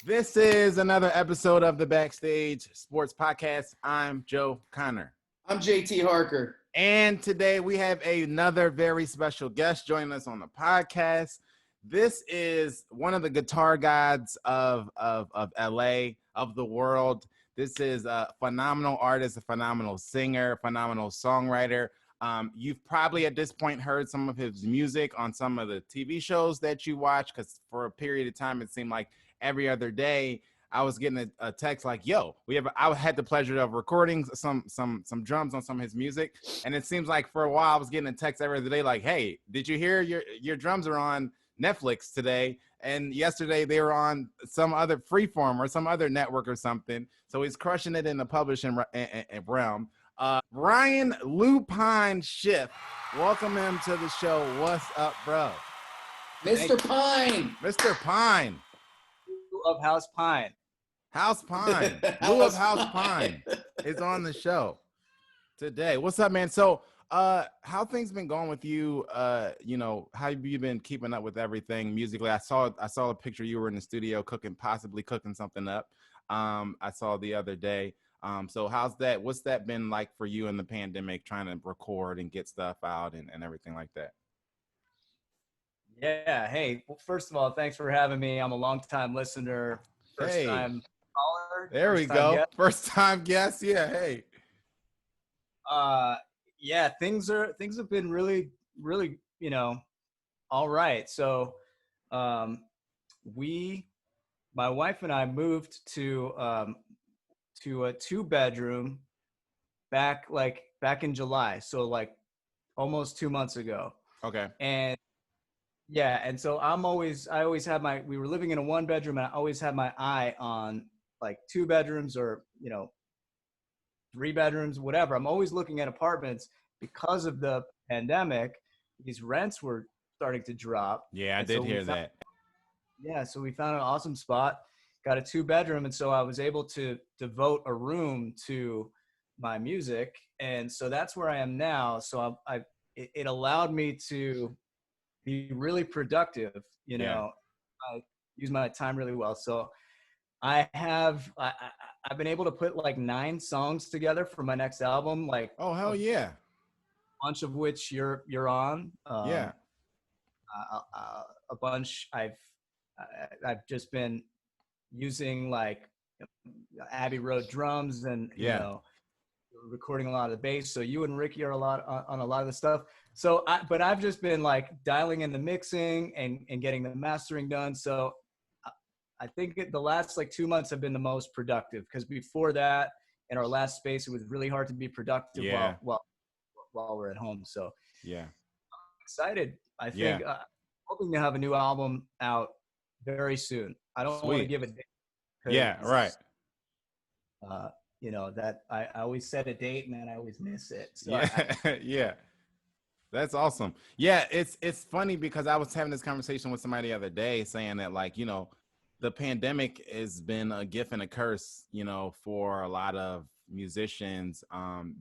This is another episode of the Backstage Sports Podcast. I'm Joe Connor. I'm JT Harker. And today we have another very special guest joining us on the podcast. This is one of the guitar gods of LA, of the world. This is a phenomenal artist, a phenomenal singer, phenomenal songwriter. You've probably at this point heard some of his music on some of the TV shows that you watch, because for a period of time it seemed like every other day I was getting a text like, "Yo, I had the pleasure of recording some drums on some of his music," and it seems like for a while I was getting a text every other day like, "Hey, did you hear your drums are on Netflix today?" And yesterday they were on some other Freeform or some other network or something. So he's crushing it in the publishing realm. Brian Lupine Schiff, welcome him to the show. What's up, bro? Mr. Pine. Mr. Pine. Of House Pine. House Pine. Lou of House Pine is on the show today. What's up, man? So how things been going with you? How have you been keeping up with everything musically? I saw a picture you were in the studio possibly cooking something up. I saw the other day. So what's that been like for you in the pandemic, trying to record and get stuff out and everything like that? Yeah. Hey, well, first of all, thanks for having me. I'm a longtime listener. First time caller. There we go. First time guest. Yeah. Hey. Yeah, things have been really, all right. So, my wife and I moved to a 2-bedroom back in July. So like almost 2 months ago. Okay. And so we were living in a 1-bedroom, and I always had my eye on like 2 bedrooms or, 3 bedrooms, whatever. I'm always looking at apartments because of the pandemic. These rents were starting to drop. Yeah, I did hear that. Yeah. So we found an awesome spot, got a 2-bedroom. And so I was able to devote a room to my music. And so that's where I am now. So it allowed me to be really productive, I use my time really well. So I've been able to put like 9 songs together for my next album. Like, oh, hell yeah. A bunch of which you're on. Yeah. A bunch I've just been using, like Abbey Road drums and, recording a lot of the bass. So you and Ricky are on a lot of the stuff. So but I've just been like dialing in the mixing and getting the mastering done. So I think the last like 2 months have been the most productive, because before that, in our last space, it was really hard to be productive while we're at home. So yeah, I'm excited. I think hoping to have a new album out very soon. I don't want to give a date. Yeah, right. That I always set a date and then I always miss it. So yeah. That's awesome. Yeah, it's funny because I was having this conversation with somebody the other day saying that, like, the pandemic has been a gift and a curse, for a lot of musicians,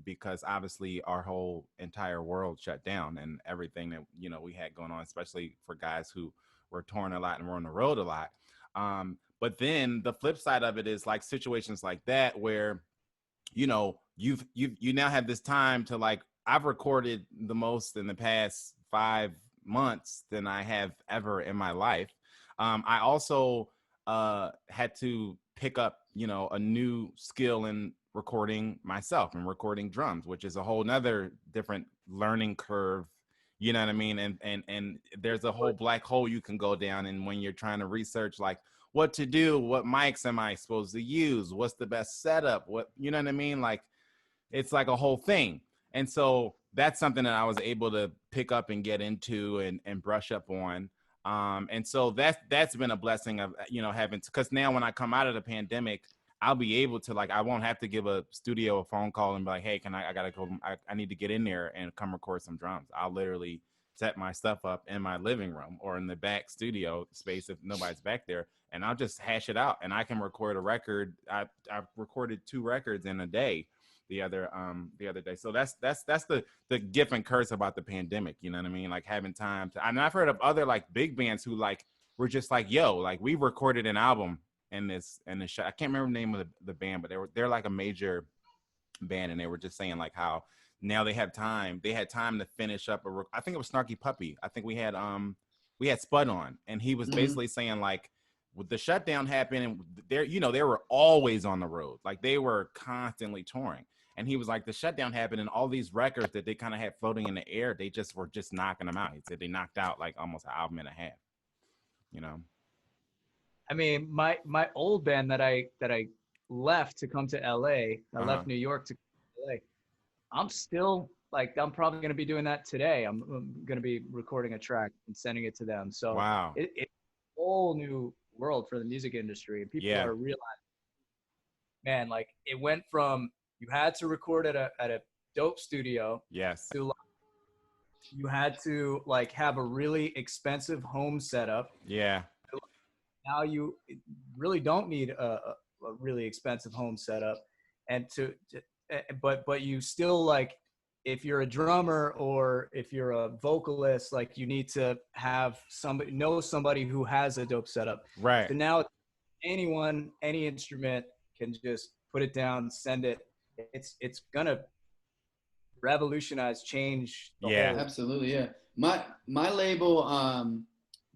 because obviously our whole entire world shut down and everything that, we had going on, especially for guys who were touring a lot and were on the road a lot. But then the flip side of it is like situations like that where, you now have this time to, like, I've recorded the most in the past 5 months than I have ever in my life. I also had to pick up, a new skill in recording myself and recording drums, which is a whole nother different learning curve. You know what I mean? And there's a whole black hole you can go down. And when you're trying to research, like, what to do, what mics am I supposed to use? What's the best setup? You know what I mean? Like, it's like a whole thing. And so that's something that I was able to pick up and get into and brush up on. And so that's been a blessing of, having to, because now when I come out of the pandemic, I'll be able to, like, I won't have to give a studio a phone call and be like, hey, I gotta go, I need to get in there and come record some drums. I'll literally set my stuff up in my living room or in the back studio space if nobody's back there, and I'll just hash it out and I can record a record. I've recorded 2 records in a day the other day. So that's the gift and curse about the pandemic, you know what I mean? Like, having time to, and I've heard of other like big bands who like were just like, yo, like, we recorded an album in this show. I can't remember the name of the band, but they're like a major band, and they were just saying like how now they had time to finish up I think it was Snarky Puppy. I think we had Spud on, and he was basically saying like with the shutdown happened, and they were always on the road, like they were constantly touring. And he was like, the shutdown happened, and all these records that they kind of had floating in the air, they just were just knocking them out. He said they knocked out like almost an album and a half. You know. I mean, my old band that I left to come to LA, I left New York to come to LA. I'm still like, I'm probably going to be doing that today. I'm going to be recording a track and sending it to them. So wow, it's a whole new world for the music industry. And people are realizing, man, like it went from you had to record at a dope studio. Yes. To you had to like have a really expensive home setup. Yeah. Now you really don't need a really expensive home setup, and but you still, like, if you're a drummer or if you're a vocalist, like you need to have somebody who has a dope setup. Right. So now anyone, any instrument can just put it down, send it. It's gonna revolutionize, change the whole. Absolutely. Yeah. My label,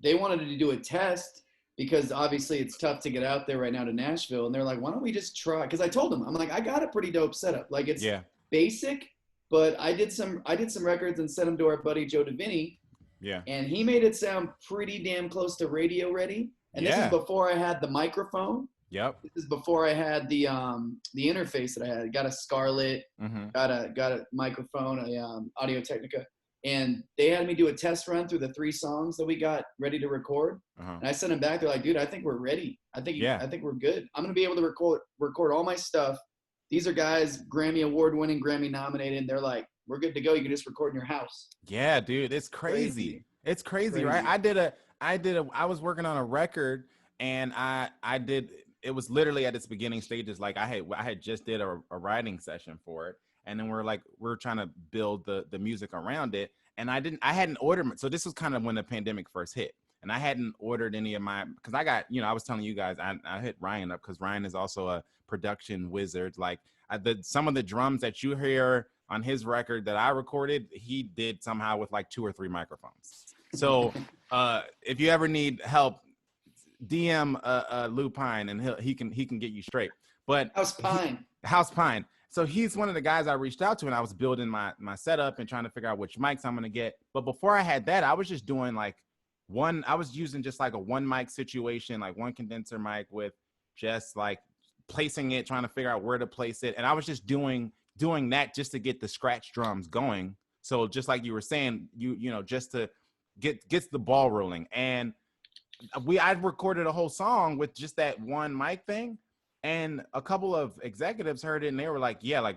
they wanted to do a test because obviously it's tough to get out there right now to Nashville. And they're like, why don't we just try? Because I told them, I'm like, I got a pretty dope setup. Like it's basic, but I did some records and sent them to our buddy Joe DeVinny. Yeah. And he made it sound pretty damn close to radio ready. And this is before I had the microphone. Yep. This is before I had the interface that I had. Got a Scarlett, got a microphone, a Audio Technica. And they had me do a test run through the 3 songs that we got ready to record. And I sent them back. They're like, dude, I think we're ready. I think we're good. I'm going to be able to record all my stuff. These are guys Grammy award winning, Grammy nominated. And they're like, we're good to go. You can just record in your house. Yeah, dude. It's crazy. It's crazy, right? I was working on a record, and it was literally at its beginning stages. Like I had just did a writing session for it. And then we're trying to build the music around it. And I hadn't ordered. So this was kind of when the pandemic first hit. And I hadn't ordered any of because I got, I was telling you guys, I hit Ryan up because Ryan is also a production wizard. Like some of the drums that you hear on his record that I recorded, he did somehow with like 2 or 3 microphones. So if you ever need help, DM Lou Pine, and he can get you straight. But House Pine. So he's one of the guys I reached out to, and I was building my setup and trying to figure out which mics I'm going to get. But before I had that, I was just doing I was using just like a 1 mic situation, like 1 condenser mic with just like placing it, trying to figure out where to place it. And I was just doing that just to get the scratch drums going. So just like you were saying, just to gets the ball rolling. And I recorded a whole song with just that 1 mic thing. And a couple of executives heard it, and they were like, yeah, like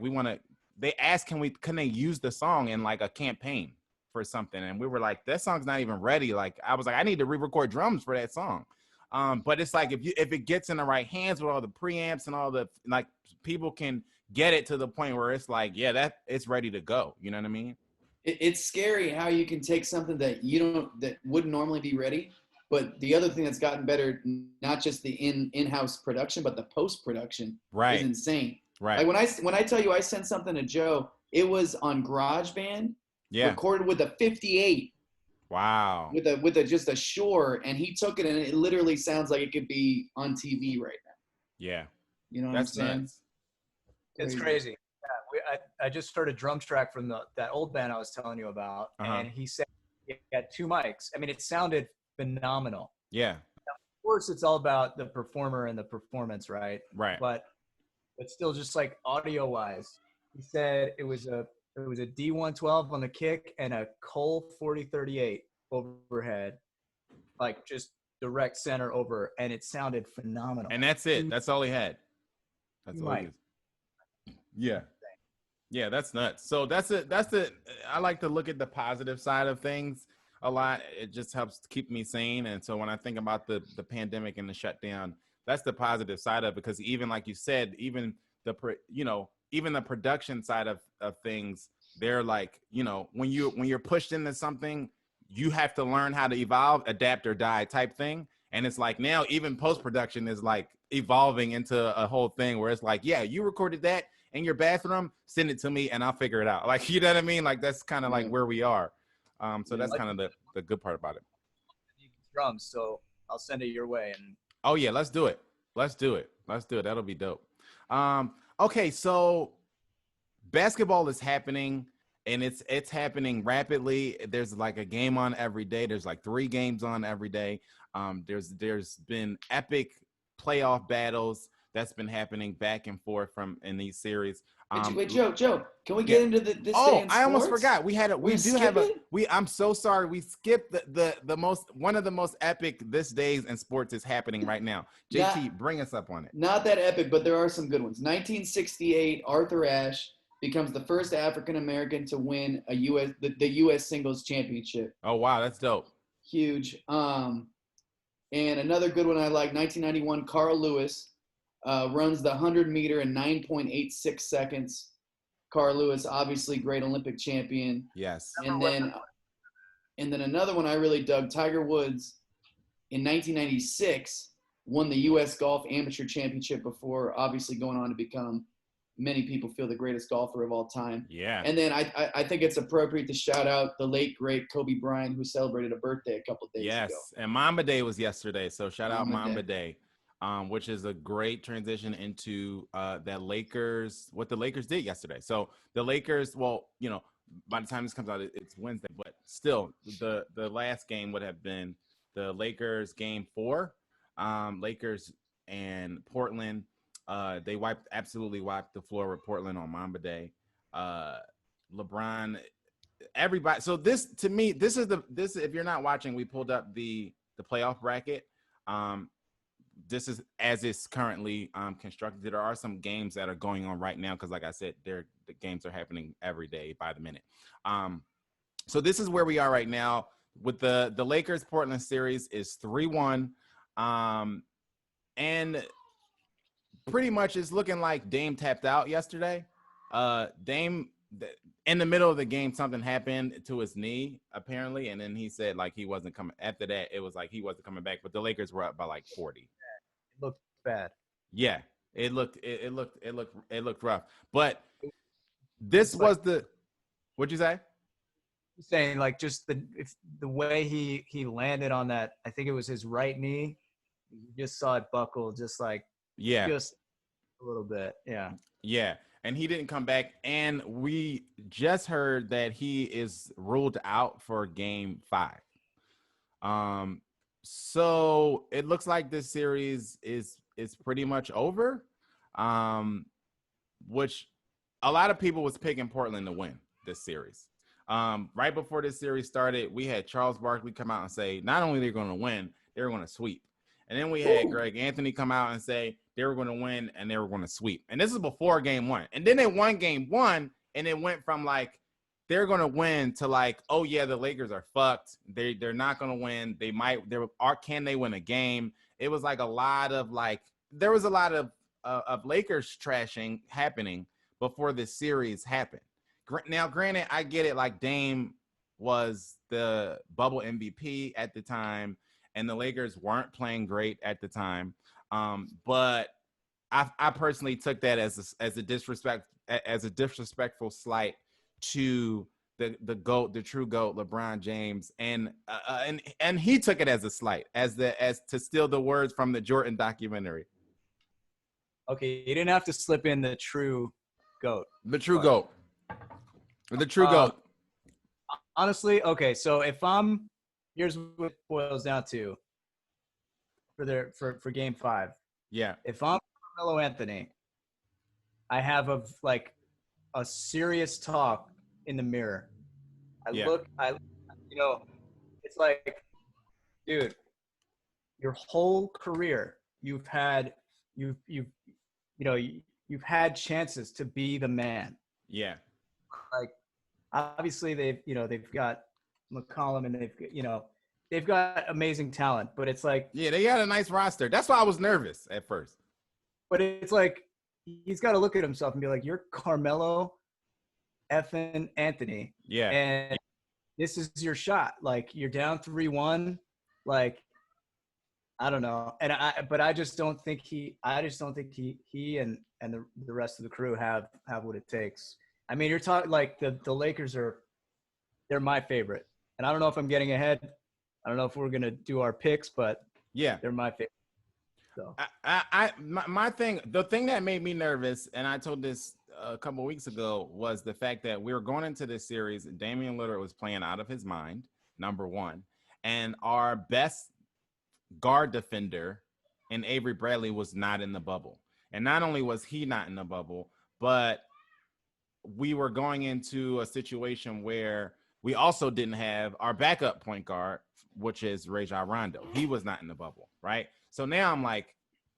they asked, can they use the song in like a campaign for something? And we were like, that song's not even ready. Like, I was like, I need to re-record drums for that song. But it's like, if it gets in the right hands with all the preamps and all the, like, people can get it to the point where it's like, yeah, it's ready to go. You know what I mean? It's scary how you can take something that that wouldn't normally be ready. But the other thing that's gotten better, not just the in-house production, but the post-production is insane. Right. Like when I tell you I sent something to Joe, it was on GarageBand, recorded with a 58. Wow. With just a Shure, and he took it, and it literally sounds like it could be on TV right now. Yeah. You know what I'm saying? Nuts. It's crazy. Yeah, I just started drum track from that old band I was telling you about, and he said he had 2 mics. I mean, it sounded phenomenal. Yeah. Now, of course, it's all about the performer and the performance, right? Right. But still, just like audio wise, he said it was a D112 on the kick and a Cole 4038 overhead, like just direct center over, and it sounded phenomenal. And that's it. That's all he had. That's all he is. Yeah. Yeah, that's nuts. So I like to look at the positive side of things a lot. It just helps keep me sane. And so when I think about the pandemic and the shutdown, that's the positive side of it, because even like you said, even the production side of things, they're like, when you're pushed into something, you have to learn how to evolve, adapt or die type thing. And it's like now even post-production is like evolving into a whole thing where it's like, yeah, you recorded that in your bathroom, send it to me and I'll figure it out. Like, you know what I mean? Like that's kind of like where we are. So that's kind of the good part about it. Drums, so I'll send it your way. And oh yeah, let's do it. That'll be dope. Okay, so basketball is happening and it's happening rapidly. There's like a game on every day. There's like 3 games on every day. There's been epic playoff battles that's been happening back and forth from in these series. Wait, Joe, can we get into this day in sports? I almost forgot. I'm so sorry. We skipped one of the most epic this days in sports is happening right now. JT, bring us up on it. Not that epic, but there are some good ones. 1968, Arthur Ashe becomes the first African American to win the U.S. singles championship. Oh wow, that's dope. Huge. And another good one I like, 1991, Carl Lewis runs the 100 meter in 9.86 seconds. Carl Lewis, obviously great Olympic champion. Yes. And then another one I really dug, Tiger Woods in 1996 won the U.S. Golf Amateur Championship before obviously going on to become, many people feel, the greatest golfer of all time. Yeah. And then I think it's appropriate to shout out the late, great Kobe Bryant, who celebrated a birthday a couple of days ago. Yes, and Mamba Day was yesterday, so shout out Mamba Day. Which is a great transition into that Lakers, what the Lakers did yesterday. So the Lakers, well, you know, by the time this comes out, it's Wednesday, but still the last game would have been the Lakers game 4, Lakers and Portland. They absolutely wiped the floor with Portland on Mamba Day. LeBron, everybody. So this, to me, this if you're not watching, we pulled up the playoff bracket. This is as it's currently constructed. There are some games that are going on right now because, like I said, the games are happening every day by the minute. So this is where we are right now with the Lakers Portland series is 3-1, and pretty much it's looking like Dame tapped out yesterday. Dame, in the middle of the game, something happened to his knee apparently, and then he said like he wasn't coming. After that, it was like he wasn't coming back. But the Lakers were up by like 40. Looked bad. Yeah, it looked rough. But this was the, what'd you say? Saying like just the way he landed on that, I think it was his right knee. You just saw it buckle, just like just a little bit. Yeah. And he didn't come back. And we just heard that he is ruled out for game 5. So it looks like this series is pretty much over, which a lot of people was picking Portland to win this series. Right before this series started, we had Charles Barkley come out and say not only they're going to win, they're going to sweep. And then we had Greg Anthony come out and say they were going to win and they were going to sweep. And this is before game 1. And then they won game 1, and it went from like they're going to win to like, oh yeah, the Lakers are fucked. They're not going to win. Can they win a game? It was like a lot of like, there was a lot of Lakers trashing happening before this series happened. Now, granted, I get it. Like Dame was the bubble MVP at the time, and the Lakers weren't playing great at the time. But I personally took that as a disrespectful slight to the GOAT, the true GOAT, LeBron James, and he took it as a slight, as to steal the words from the Jordan documentary. Okay, you didn't have to slip in the true GOAT. The true GOAT. The true GOAT. Honestly, okay, so here's what it boils down to for game 5. Yeah. If I'm Melo Anthony, I have a serious talk in the mirror. It's like, dude, your whole career you've had chances to be the man. Yeah. Like obviously they've got McCollum and they've got amazing talent, but it's like, yeah, they got a nice roster. That's why I was nervous at first. But it's like he's got to look at himself and be like, you're Carmelo effing Anthony. Yeah. And this is your shot. Like, you're down 3-1. Like, I don't know, but I just don't think he and the rest of the crew have what it takes. I mean, you're talking like the Lakers they're my favorite, and I don't know if I'm getting ahead. I don't know if we're gonna do our picks, but yeah, they're my favorite. So my thing, the thing that made me nervous, and I told this a couple of weeks ago, was the fact that we were going into this series. Damian Lillard was playing out of his mind, number one, and our best guard defender and Avery Bradley was not in the bubble. And not only was he not in the bubble, but we were going into a situation where we also didn't have our backup point guard, which is Rajon Rondo. He was not in the bubble, right? So now I'm like,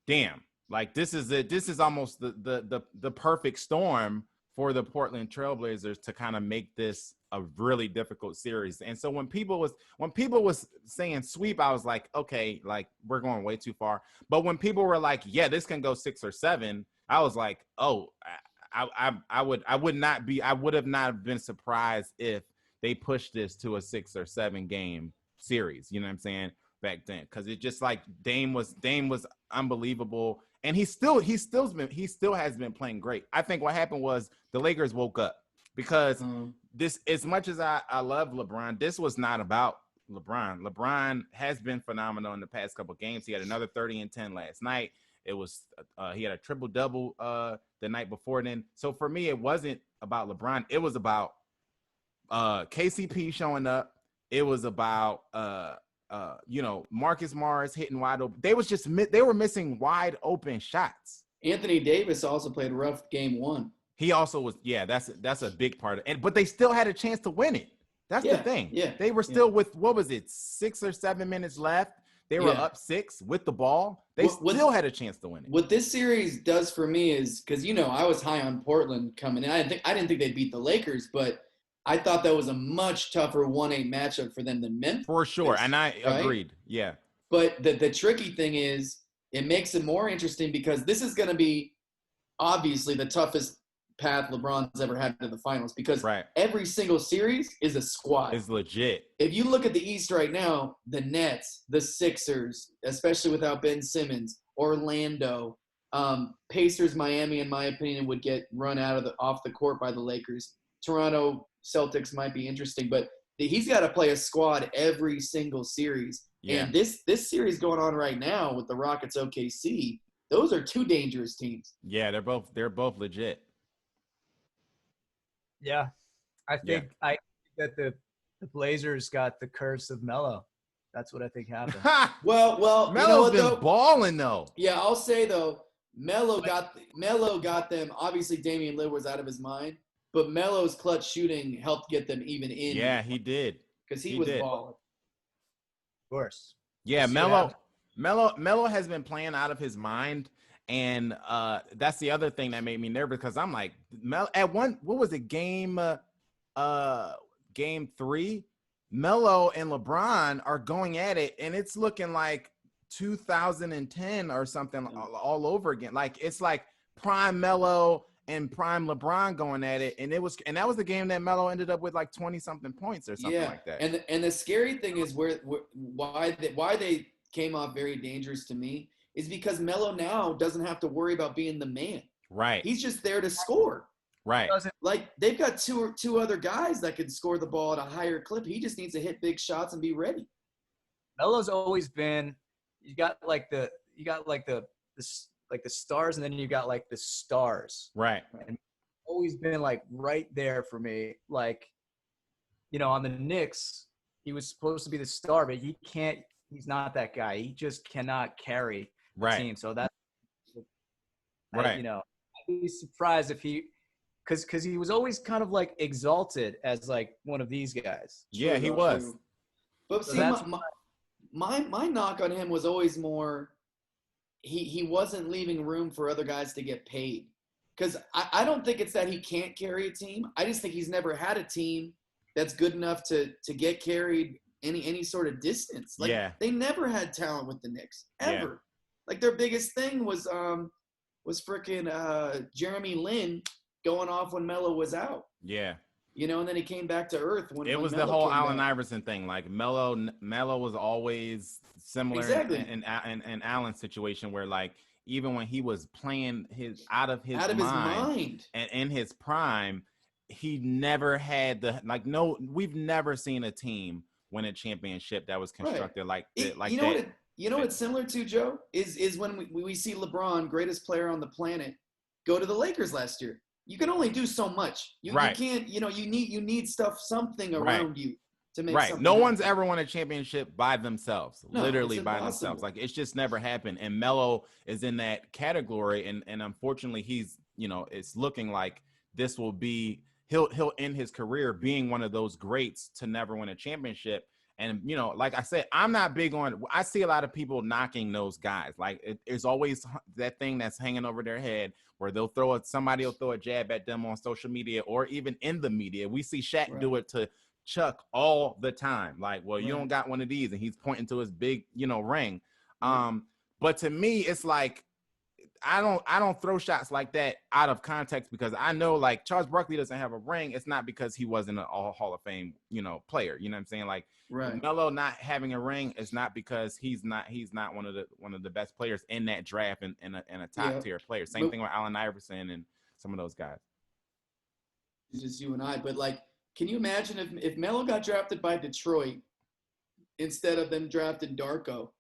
damn, like this is it. This is almost the perfect storm for the Portland Trailblazers to kind of make this a really difficult series. And so when people was saying sweep, I was like, okay, like we're going way too far. But when people were like, yeah, this can go 6 or 7, I was like, oh, I would have not been surprised if they pushed this to a 6 or 7 game series. You know what I'm saying? Back then, because it just like Dame was unbelievable, and he still has been playing great. I think what happened was the Lakers woke up, because this, as much as I love LeBron, this was not about LeBron. LeBron has been phenomenal in the past couple games. He had another 30 and 10 last night. It was he had a triple double the night before then. So for me, it wasn't about LeBron. It was about KCP showing up. It was about Marcus Morris hitting wide open. They were missing wide open shots. Anthony Davis also played rough game 1. He also was, that's a big part of it. But they still had a chance to win it. That's the thing. Yeah. They were still with, what was it, 6 or 7 minutes left. They were up 6 with the ball. They still had a chance to win it. What this series does for me is, because I was high on Portland coming in. I didn't think they'd beat the Lakers, but I thought that was a much tougher 1-8 matchup for them than Memphis. For sure, and I agreed. Yeah. But the tricky thing is, it makes it more interesting because this is going to be obviously the toughest path LeBron's ever had to the finals, because every single series is a squad. It's legit. If you look at the East right now, the Nets, the Sixers, especially without Ben Simmons, Orlando, Pacers, Miami, in my opinion, would get run off the court by the Lakers. Toronto Celtics might be interesting, but he's got to play a squad every single series. Yeah. And this series going on right now with the Rockets OKC, those are 2 dangerous teams. Yeah, they're both legit. Yeah, I think that the Blazers got the curse of Melo. That's what I think happened. well, Melo's been balling though. Yeah, I'll say though, Melo got them. Obviously, Damian Lillard was out of his mind, but Melo's clutch shooting helped get them even in. Yeah, he did. Because he was balling. Of course. Yeah, Melo has been playing out of his mind. And that's the other thing that made me nervous, because I'm like, what was it, game 3, Melo and LeBron are going at it, and it's looking like 2010 or something all over again. Like it's like prime Melo and prime LeBron going at it, and that was the game that Melo ended up with like 20 something points or something like that. And the scary thing is why they came off very dangerous to me is because Melo now doesn't have to worry about being the man. Right. He's just there to score. Right. Like they've got two other guys that can score the ball at a higher clip. He just needs to hit big shots and be ready. Melo's always been, you got like the stars, and then you got like the stars. Right. And always been like right there for me. Like, on the Knicks, he was supposed to be the star, but he's not that guy. He just cannot carry the team. So that's right. I'd be surprised if because he was always kind of like exalted as like one of these guys. Yeah, he was. True. But see, my knock on him was always more he wasn't leaving room for other guys to get paid. Because I don't think it's that he can't carry a team. I just think he's never had a team that's good enough to get carried any sort of distance. Like they never had talent with the Knicks ever. Yeah. Like their biggest thing was freaking Jeremy Lin going off when Melo was out. Yeah. you know, and then he came back to earth when it was Melo the whole came Allen back. Iverson thing. Like Melo was always similar Exactly. in Allen's situation, where like even when he was playing out of his mind and in his prime, he never had we've never seen a team win a championship that was constructed like that. You know what? You know what it's similar to, Joe, is when we see LeBron, greatest player on the planet, go to the Lakers last year. You can only do so much. You can't, you know, you need something around you to make something No happen. one's ever won a championship by themselves, literally by themselves. Like, it's just never happened. And Melo is in that category. And unfortunately, he's, you know, it's looking like this will be, he'll end his career being one of those greats to never win a championship. And, you know, like I said, I'm not big on, I see a lot of people knocking those guys. Like, it's always that thing that's hanging over their head where somebody will throw a jab at them on social media or even in the media. We see Shaq do it to Chuck all the time. Like, well, you don't got one of these, and he's pointing to his big, you know, ring. But to me, it's like, I don't throw shots like that out of context, because I know, like, Charles Barkley doesn't have a ring. It's not because he wasn't an all Hall of Fame, you know, player. You know what I'm saying? Like, Melo not having a ring is not because he's not one of the best players in that draft and a top tier player. Same thing with Allen Iverson and some of those guys. It's just you and I. But like, can you imagine if Melo got drafted by Detroit instead of them drafting Darko?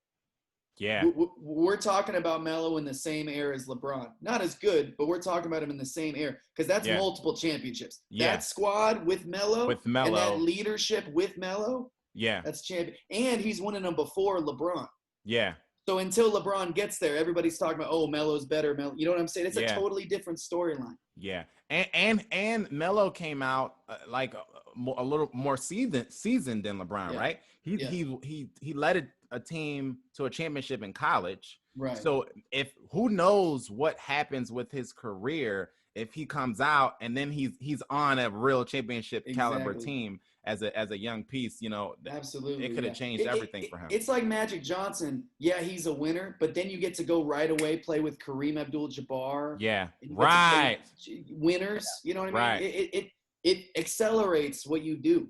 Yeah. We're talking about Melo in the same era as LeBron. Not as good, but we're talking about him in the same era, because that's multiple championships. That squad with Melo and that leadership with Melo, that's champion. And he's winning them before LeBron. Yeah. So until LeBron gets there, everybody's talking about, oh, Melo's better. You know what I'm saying? It's a totally different storyline. Yeah. And Melo came out like a little more seasoned than LeBron, right? He led a team to a championship in college. Right. So who knows what happens with his career if he comes out and then he's on a real championship caliber team as a young piece, you know. Absolutely. It could have changed everything for him. It's like Magic Johnson. Yeah, he's a winner, but then you get to go right away play with Kareem Abdul-Jabbar. Yeah. Right. Winners, you know what I mean? Right. It accelerates what you do.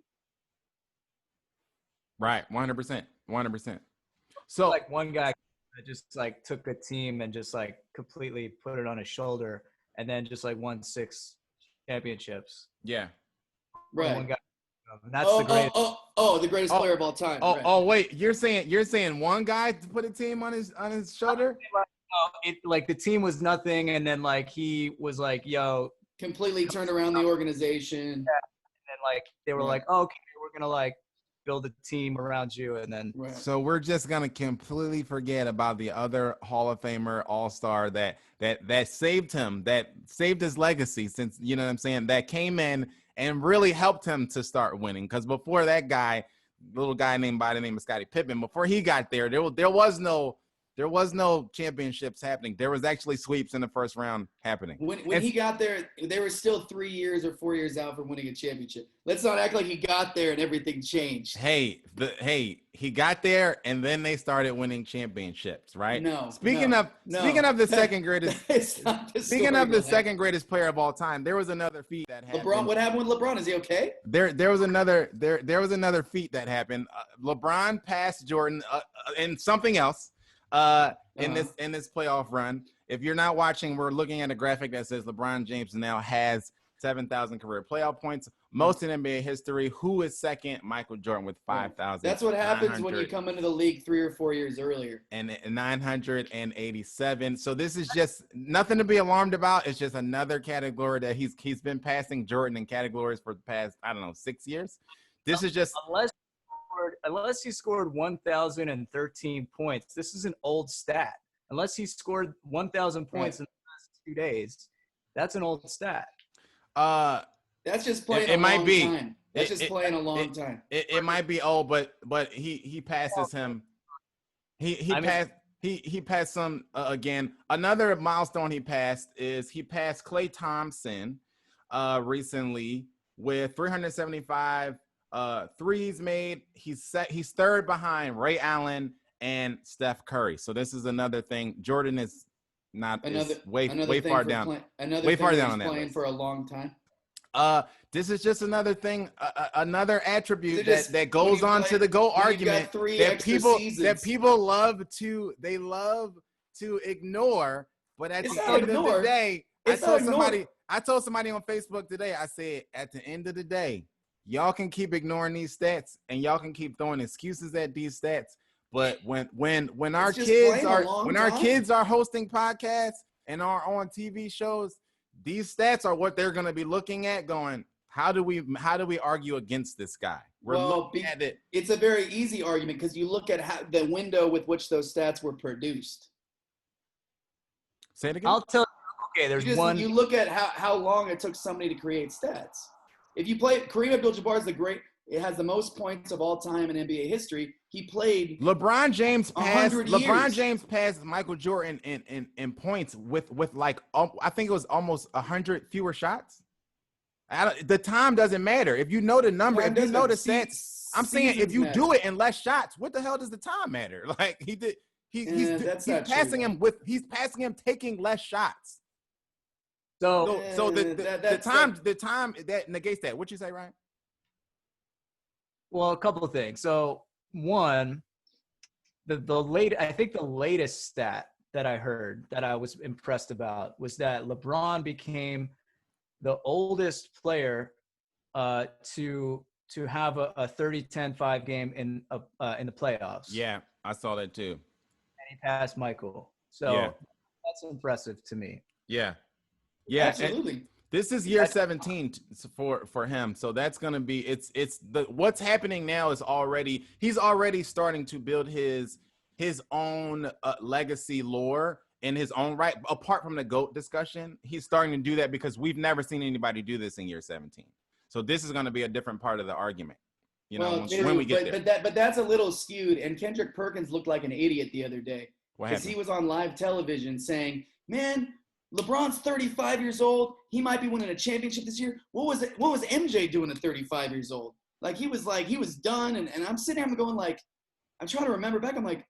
Right. 100%. 100%. So like one guy that just like took a team and just like completely put it on his shoulder and then just like won 6 championships. Yeah. Right. One guy. That's the greatest. The greatest player of all time. Wait, you're saying one guy to put a team on his shoulder? Like the team was nothing, and then like he was like, "Yo," completely turned around the organization. Yeah. And then like they were like, oh, "Okay, we're gonna like build a team around you," and then so we're just gonna completely forget about the other Hall of Famer All-Star that saved him, that saved his legacy, since, you know what I'm saying, that came in and really helped him to start winning. Because before that guy, little guy by the name of Scottie Pippen, before he got there was no championships happening. There was actually sweeps in the first round happening. When he got there, they were still 3 years or 4 years out from winning a championship. Let's not act like he got there and everything changed. Hey, he got there and then they started winning championships, right? Speaking of the second greatest, second greatest player of all time, there was another feat that happened. LeBron, what happened with LeBron? Is he okay? There was another feat that happened. LeBron passed Jordan in something else. In this playoff run. If you're not watching, we're looking at a graphic that says LeBron James now has 7,000 career playoff points, most in NBA history. Who is second? Michael Jordan with 5,000. That's what happens when you come into the league 3 or 4 years earlier. And 987. So this is just nothing to be alarmed about. It's just another category that he's been passing Jordan in categories for the past, 6 years. This is just unless he scored 1,013 points. This is an old stat. Unless he scored 1,000 points in the last 2 days, that's an old stat. That's just playing a long time. That's just playing a long time. It might be old, but he passes him. He passed some again. Another milestone he passed Klay Thompson recently with 375 threes made. He's third behind Ray Allen and Steph Curry. So this is another thing. Jordan is not way far down. Way far down on that list. Playing for a long time. This is just another thing, another attribute just, that goes on to the GOAT argument that people love to ignore. But at the end of the day, I told somebody on Facebook today, I said, at the end of the day, y'all can keep ignoring these stats and y'all can keep throwing excuses at these stats. But when our kids are hosting podcasts and are on TV shows, these stats are what they're going to be looking at, going, how do we argue against this guy? We're looking at it. It's a very easy argument because you look at how the window with which those stats were produced. Say it again. I'll tell you. Okay, there's one. You look at how long it took somebody to create stats. If you play, Kareem Abdul-Jabbar is it has the most points of all time in NBA history. He played. LeBron James passed Michael Jordan in points with like, I think it was almost 100 fewer shots. The time doesn't matter. If you know the number, if you know the stats, I'm saying if you do it in less shots, what the hell does the time matter? Like he's passing him taking less shots. So the time that negates that. What you say, Ryan? Well, a couple of things. So one, I think the latest stat that I heard that I was impressed about was that LeBron became the oldest player to have a 30-10-5 game in the playoffs. Yeah, I saw that too. And he passed Michael. So that's impressive to me. Yeah, absolutely. This is year 17 for him, so that's gonna be what's happening now is he's already starting to build his own legacy lore in his own right. Apart from the GOAT discussion, he's starting to do that because we've never seen anybody do this in year 17. So this is going to be a different part of the argument, when we get there. But that's a little skewed. And Kendrick Perkins looked like an idiot the other day because he was on live television saying, "Man, LeBron's 35 years old. He might be winning a championship this year. What was MJ doing at 35 years old? Like he was done." And I'm sitting there, I'm going like, I'm trying to remember back. I'm like,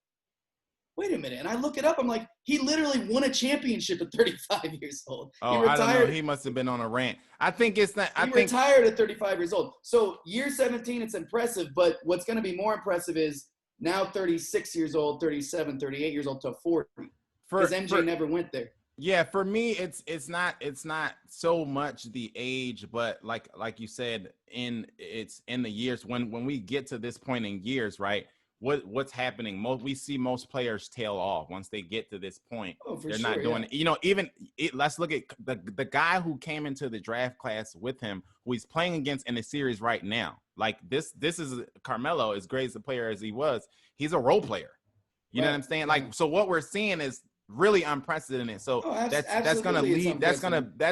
wait a minute. And I look it up. I'm like, he literally won a championship at 35 years old. Oh, he retired. I don't know. He must have been on a rant. I think it's not. He retired at 35 years old. So year 17, it's impressive. But what's going to be more impressive is now 36 years old, 37, 38 years old to 40. Because MJ never went there. Yeah, for me, it's not so much the age, but like you said, it's in the years when we get to this point in years, right? What's happening? We see most players tail off once they get to this point. Oh, for They're sure, not doing it. Let's look at the guy who came into the draft class with him, who he's playing against in the series right now. Like this is Carmelo, as great as a player as he was. He's a role player. You know what I'm saying? Like, so what we're seeing is really unprecedented. So that's gonna lead. That's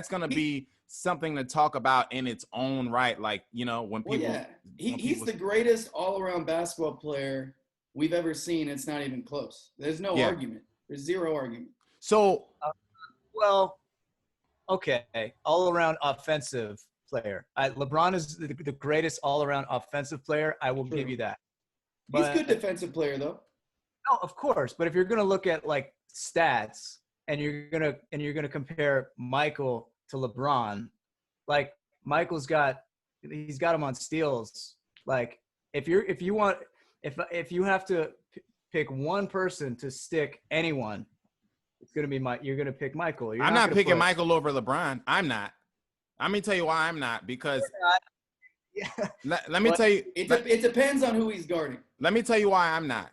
gonna be something to talk about in its own right. Like, when people. He's the greatest all-around basketball player we've ever seen. It's not even close. There's no argument. There's zero argument. So, okay, all-around offensive player. LeBron is the greatest all-around offensive player. I will give you that. He's a good defensive player, though. No, of course. But if you're gonna look at like stats and you're gonna compare Michael to LeBron, like Michael's got him on steals. Like if you have to pick one person to stick anyone, it's gonna be you're gonna pick Michael. I'm not picking Michael over LeBron. I'm not. Let me tell you why I'm not. Because let me tell you, it depends on who he's guarding. Let me tell you why I'm not.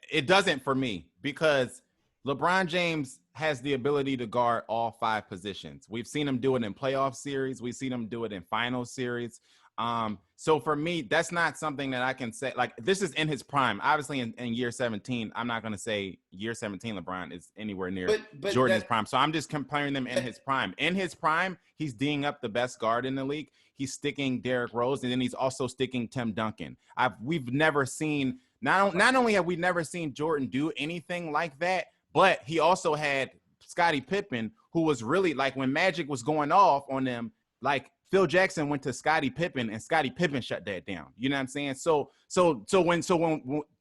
It doesn't for me, because LeBron James has the ability to guard all 5 positions. We've seen him do it in playoff series. We've seen him do it in final series. So for me, that's not something that I can say. Like, this is in his prime. Obviously, in year 17, I'm not going to say year 17 LeBron is anywhere near Jordan's prime. So I'm just comparing them in his prime. In his prime, he's D'ing up the best guard in the league. He's sticking Derrick Rose, and then he's also sticking Tim Duncan. We've never seen – not only have we never seen Jordan do anything like that, but he also had Scottie Pippen, who was really like, when Magic was going off on them, like Phil Jackson went to Scottie Pippen and Scottie Pippen shut that down. You know what I'm saying? So when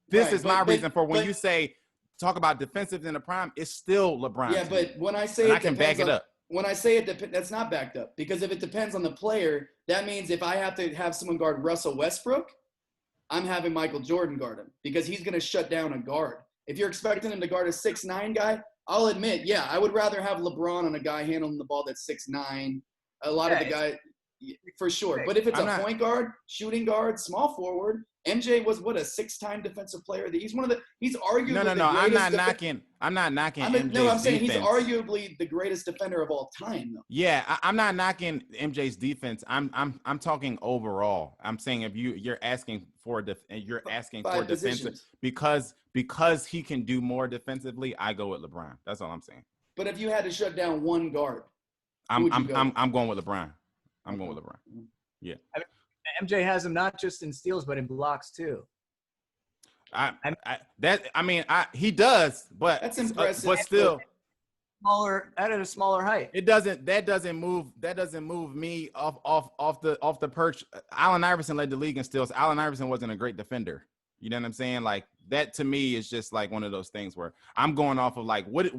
this is my reason for when you say talk about defensive in the prime, it's still LeBron. Yeah, but when I say I can back it up. when I say it, that's not backed up, because if it depends on the player, that means if I have to have someone guard Russell Westbrook, I'm having Michael Jordan guard him because he's going to shut down a guard. If you're expecting him to guard a 6'9" guy, I'll admit, yeah, I would rather have LeBron on a guy handling the ball that's 6'9". A lot of the guys, for sure. But if it's point guard, shooting guard, small forward, MJ was what, a 6-time defensive player. He's arguably no. I'm not knocking MJ's No, I'm saying defense. he's arguably the greatest defender of all time, though. Yeah, I'm not knocking MJ's defense. I'm talking overall. I'm saying if you're asking for defense because he can do more defensively, I go with LeBron. That's all I'm saying. But if you had to shut down one guard, I'm going with LeBron. I'm going with LeBron. Yeah. MJ has him not just in steals but in blocks too. He does, but that's impressive. But still, at a smaller height. That doesn't move me off the perch. Allen Iverson led the league in steals. Allen Iverson wasn't a great defender. You know what I'm saying? Like that to me is just like one of those things where I'm going off of like what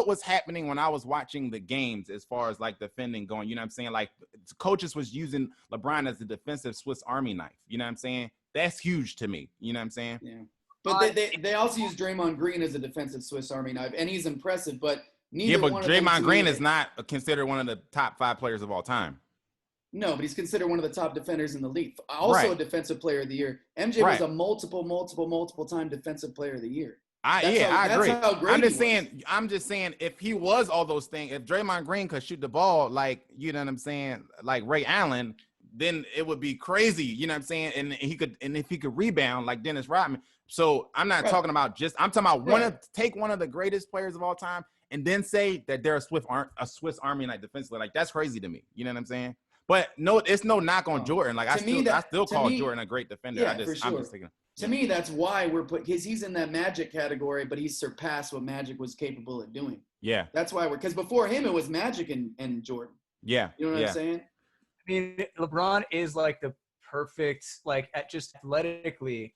was happening when I was watching the games as far as like defending going. You know what I'm saying? Like coaches was using LeBron as a defensive Swiss Army knife. You know what I'm saying? That's huge to me. You know what I'm saying? Yeah. But they also use Draymond Green as a defensive Swiss Army knife, and he's impressive. But Draymond Green is not considered one of the top 5 players of all time. No, but he's considered one of the top defenders in the league. Also a defensive player of the year. MJ was a multiple time defensive player of the year. I agree. I'm just saying if he was all those things, if Draymond Green could shoot the ball like, you know what I'm saying, like Ray Allen, then it would be crazy. You know what I'm saying? And if he could rebound like Dennis Rodman. So I'm not talking about I'm talking about take one of the greatest players of all time and then say that they're a Swiss Army knife defensively. Like that's crazy to me. You know what I'm saying? But no, it's no knock on Jordan. Like I still call Jordan a great defender. Yeah, for sure. I'm just thinking. To me, that's why because he's in that Magic category, but he's surpassed what Magic was capable of doing. Yeah. That's why because before him it was Magic and Jordan. Yeah. You know what I'm saying? I mean, LeBron is like the perfect, like at just athletically,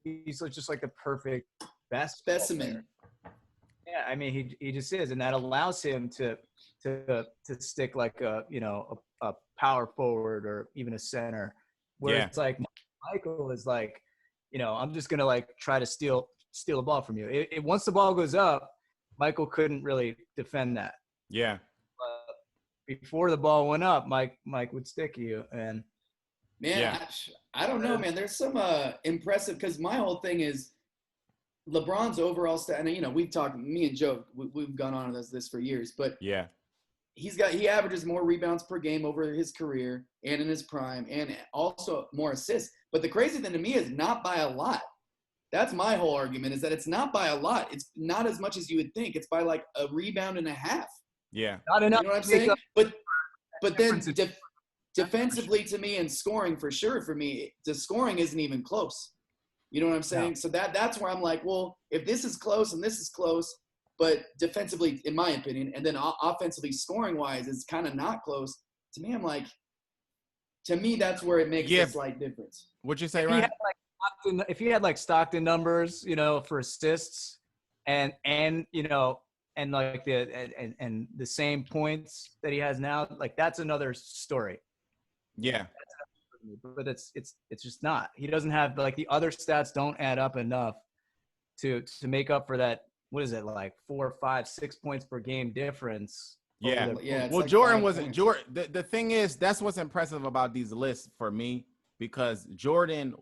he's just like the perfect best specimen. Yeah, I mean he just is, and that allows him to stick like a power forward or even a center, where it's like Michael is like, I'm just gonna like try to steal a ball from you. Once the ball goes up, Michael couldn't really defend that. Yeah. Before the ball went up, Mike would stick you, and I don't know, man. There's some impressive because my whole thing is LeBron's overall stat. And we've talked, me and Joe, we've gone on this for years, but he averages more rebounds per game over his career and in his prime, and also more assists. But the crazy thing to me is not by a lot. That's my whole argument, is that it's not by a lot. It's not as much as you would think. It's by like a rebound and a half. Yeah. Not enough. You know what I'm saying? But then defensively to me and scoring for sure for me, the scoring isn't even close. You know what I'm saying? No. So that's where I'm like, well, if this is close and this is close, but defensively, in my opinion, and then offensively scoring-wise, it's kind of not close. To me, I'm like, that's where it makes a slight difference. What'd you say, Ryan? If he had like Stockton numbers, for assists, and like the same points that he has now, like that's another story. Yeah. But it's just not. He doesn't have like the other stats don't add up enough to make up for that. What is it, like 4, 5, 6 points per game difference? Yeah. Well, like Jordan wasn't Jordan. The thing is, that's what's impressive about these lists for me, because Jordan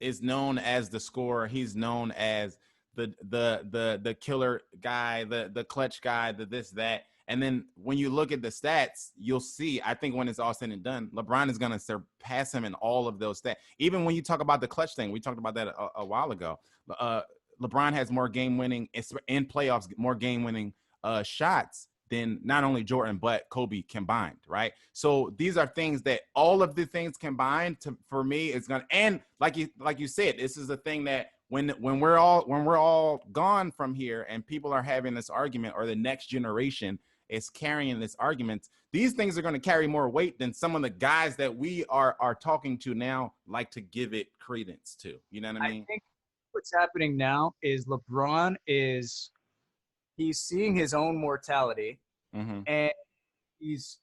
is known as the scorer. He's known as the killer guy, the clutch guy, the this, that. And then when you look at the stats, you'll see, I think when it's all said and done, LeBron is going to surpass him in all of those stats. Even when you talk about the clutch thing, we talked about that a while ago. LeBron has more game-winning, in playoffs, more game-winning shots than not only Jordan, but Kobe combined, right? So these are things that all of the things combined for me is going to, and like you said, this is a thing that when we're all gone from here and people are having this argument, or the next generation is carrying this argument, these things are going to carry more weight than some of the guys that we are talking to now like to give it credence to. You know what I mean? I think what's happening now is LeBron he's seeing his own mortality, and he's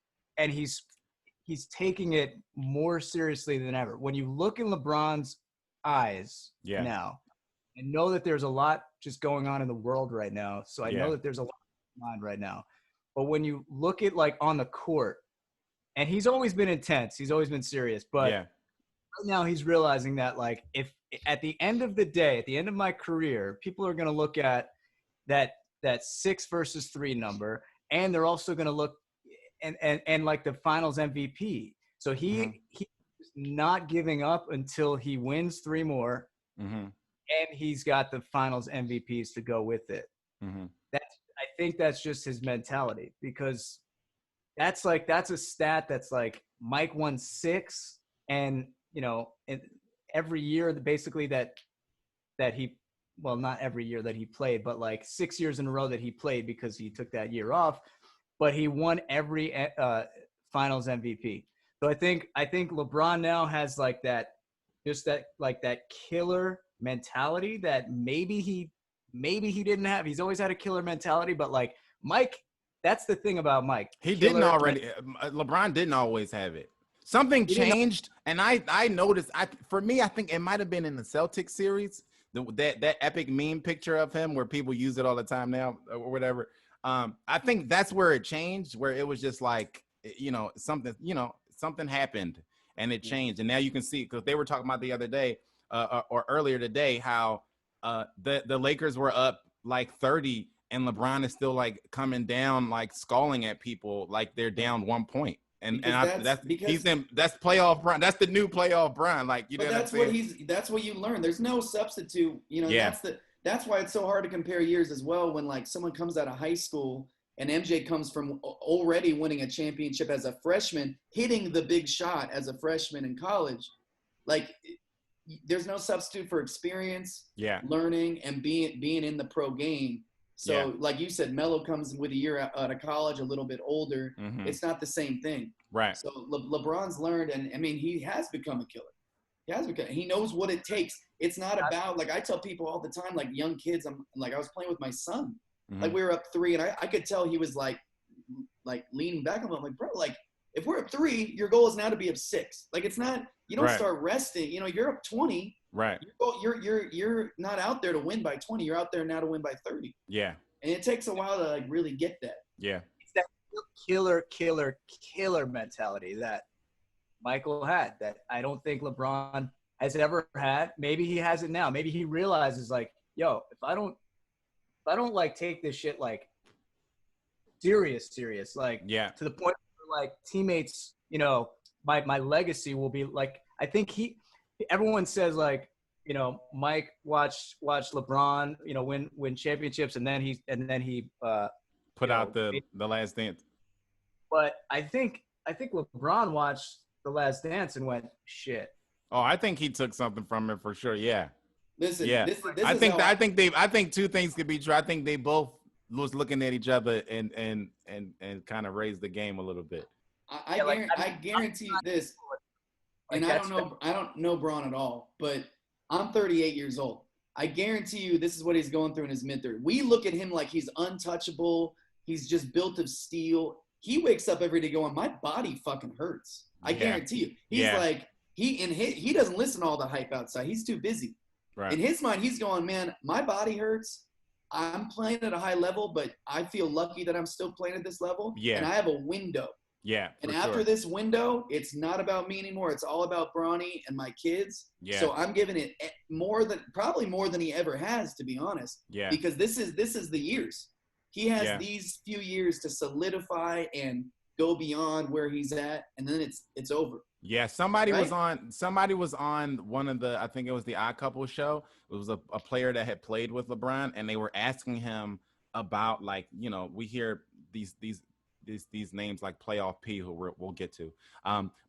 he's taking it more seriously than ever. When you look in LeBron's eyes now, and know that there's a lot just going on in the world right now. So I know that there's a lot going on right now. But when you look at like on the court, and he's always been intense, he's always been serious, but right now he's realizing that like if at the end of the day, at the end of my career, people are going to look at that 6 versus 3 number, and they're also going to look and like the finals MVP. So he's not giving up until he wins 3 more. And he's got the finals MVPs to go with it. I think that's just his mentality, because that's a stat that's like Mike won 6, and every year basically that he, well, not every year that he played, but like 6 years in a row that he played, because he took that year off, but he won every finals MVP. So I think LeBron now has like that killer mentality that maybe he didn't have. He's always had a killer mentality, but like Mike, that's the thing about Mike. He didn't already. LeBron didn't always have it. Something changed, and I noticed. For me, I think it might have been in the Celtics series, that epic meme picture of him where people use it all the time now or whatever. I think that's where it changed, where it was just like something happened and it changed, and now you can see, because they were talking about the other day or earlier today how the Lakers were up like 30, and LeBron is still like coming down, like scalding at people like they're down 1 point. And that's playoff Bron. That's the new playoff Bron. Like, you know, that's what you learn. There's no substitute. That's why it's so hard to compare years as well. When like someone comes out of high school and MJ comes from already winning a championship as a freshman, hitting the big shot as a freshman in college, like there's no substitute for experience, learning, and being in the pro game. So like you said, Melo comes with a year out of college, a little bit older. It's not the same thing. Right. So LeBron's learned, and I mean, he has become a killer. He knows what it takes. It's not about, like I tell people all the time, like young kids, I was playing with my son. Like we were up 3, and I could tell he was like leaning back. I'm like, bro, like if we're up 3, your goal is now to be up 6. Like it's not, you don't start resting. You're up 20. Right. You're not out there to win by 20. You're out there now to win by 30. Yeah. And it takes a while to like really get that. Yeah. It's that killer mentality that Michael had, that I don't think LeBron has ever had. Maybe he has it now. Maybe he realizes like, yo, if I don't like take this shit like serious, like to the point where like teammates, my legacy will be like, I think everyone says like, Mike watched LeBron, win championships, and then he put out the Last Dance. But I think LeBron watched The Last Dance and went, shit. Oh, I think he took something from it for sure. Yeah. Listen, yeah. I think 2 things could be true. I think they both was looking at each other and kind of raised the game a little bit. I guarantee you this, and I don't know Braun at all, but I'm 38 years old. I guarantee you this is what he's going through in his mid-30s. We look at him like he's untouchable. He's just built of steel. He wakes up every day going, my body fucking hurts. I guarantee you. He's like, he doesn't listen to all the hype outside. He's too busy. Right. In his mind, he's going, man, my body hurts. I'm playing at a high level, but I feel lucky that I'm still playing at this level. Yeah. And I have a window. Yeah. And after this window, it's not about me anymore. It's all about Bronny and my kids. Yeah. So I'm giving it probably more than he ever has, to be honest. Yeah. Because this is the years. He has these few years to solidify and go beyond where he's at, and then it's over. Yeah, somebody was on one of the, I think it was the Odd Couple show. It was a player that had played with LeBron, and they were asking him about, like, we hear these names like Playoff P, who we'll get to.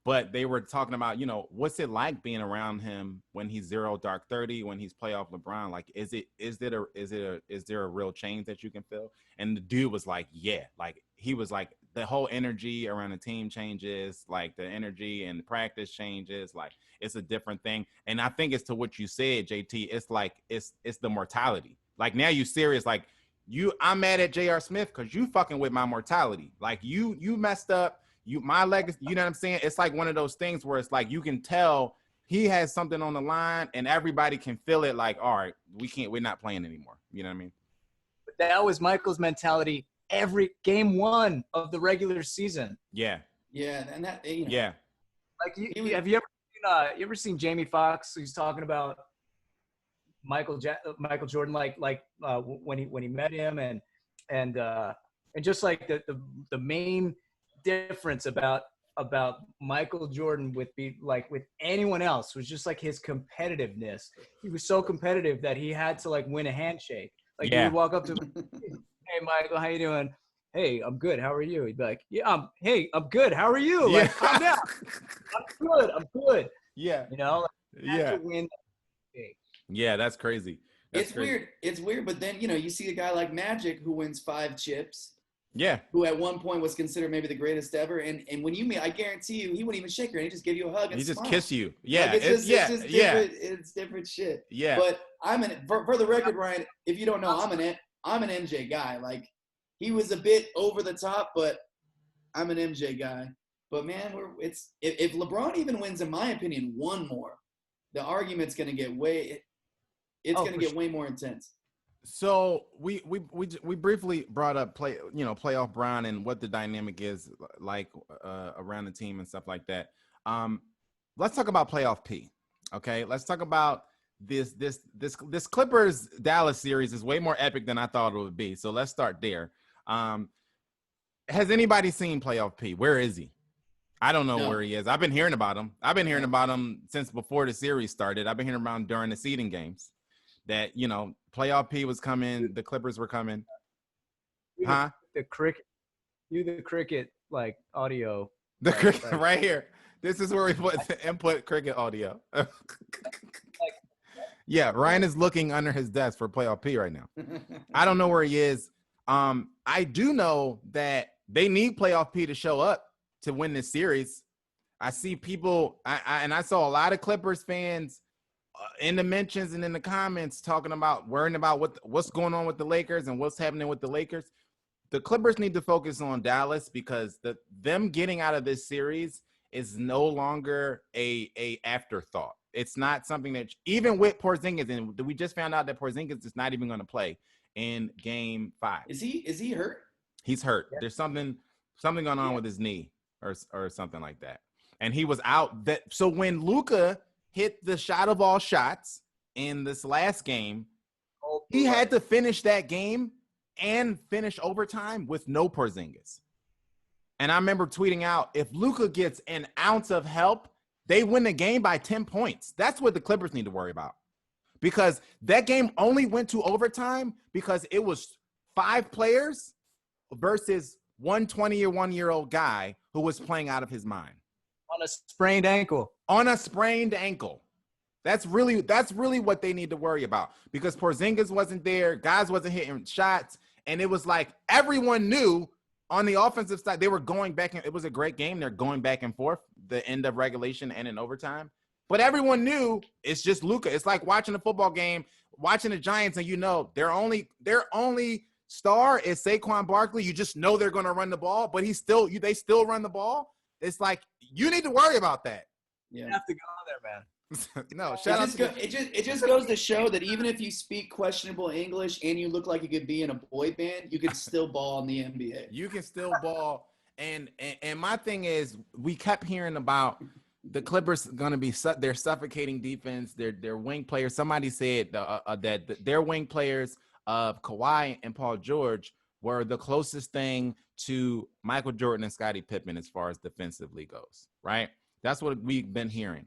But they were talking about, what's it like being around him when he's 0 dark 30, when he's playoff LeBron? Like, is there a real change that you can feel? And the dude was like, yeah, like he was like, the whole energy around the team changes, like the energy and the practice changes, like it's a different thing. And I think it's to what you said, JT. It's like it's the mortality. Like now you serious, like I'm mad at J.R. Smith because you fucking with my mortality. Like you messed up. My legacy. You know what I'm saying? It's like one of those things where it's like you can tell he has something on the line, and everybody can feel it. Like, all right, we're not playing anymore. You know what I mean? But that was Michael's mentality every game 1 of the regular season. Yeah. Yeah, and that yeah. Like, have you ever seen Jamie Foxx? He's talking about Michael Jordan, like when he met him, and just like the main difference about Michael Jordan with anyone else was just like his competitiveness. He was so competitive that he had to like win a handshake. Like he would walk up to him, hey Michael, how you doing? Hey, I'm good. How are you? He'd be like, yeah, I'm good. How are you? Like, calm down. I'm good. Yeah. You know, like, to win. Yeah, that's crazy. It's weird. It's weird, but then you see a guy like Magic who wins 5 chips. Yeah. Who at one point was considered maybe the greatest ever, and when you meet, I guarantee you, he wouldn't even shake your hand. He just give you a hug and he smile. Just kiss you. Yeah. Like it's just different. It's different shit. Yeah. But for the record, Ryan, if you don't know, I'm an MJ guy. Like he was a bit over the top, but I'm an MJ guy. But man, if LeBron even wins, in my opinion, 1 more, the argument's gonna get way more intense. So we briefly brought up playoff Brown and what the dynamic is like around the team and stuff like that. Let's talk about playoff P. Okay, let's talk about this Clippers Dallas series is way more epic than I thought it would be. So let's start there. Has anybody seen playoff P? Where is he? I don't know where he is. I've been hearing about him. I've been hearing about him since before the series started. I've been hearing about him during the seeding games. That playoff P was coming, the Clippers were coming. Huh? The cricket like audio. The cricket right here. This is where we put the input cricket audio. Yeah, Ryan is looking under his desk for playoff P right now. I don't know where he is. I do know that they need playoff P to show up to win this series. I see people, I saw a lot of Clippers fans in the mentions and in the comments worrying about what's going on with the Lakers and what's happening with the Lakers. The Clippers need to focus on Dallas because them getting out of this series is no longer a afterthought. It's not something that even with Porzingis, and we just found out that Porzingis is not even going to play in Game 5. Is he hurt? He's hurt. Yeah. There's something going on with his knee or something like that. And he was out. So when Luka hit the shot of all shots in this last game, he had to finish that game and finish overtime with no Porzingis. And I remember tweeting out, if Luka gets an ounce of help, they win the game by 10 points. That's what the Clippers need to worry about. Because that game only went to overtime because it was 5 players versus one 21-year-old guy who was playing out of his mind. On a sprained ankle. That's really what they need to worry about because Porzingis wasn't there, guys wasn't hitting shots, and it was like everyone knew on the offensive side they were going back and it was a great game. They're going back and forth, the end of regulation and in overtime. But everyone knew it's just Luka. It's like watching a football game, watching the Giants, and their only star is Saquon Barkley. You just know they're going to run the ball, but they still run the ball. It's like you need to worry about that. Yeah. You have to go there, man. No, it just goes to show that even if you speak questionable English and you look like you could be in a boy band, you can still ball in the NBA. You can still ball. And my thing is, we kept hearing about the Clippers going to be their suffocating defense, their wing players. Somebody said that their wing players of Kawhi and Paul George were the closest thing to Michael Jordan and Scottie Pippen as far as defensively goes, right? That's what we've been hearing.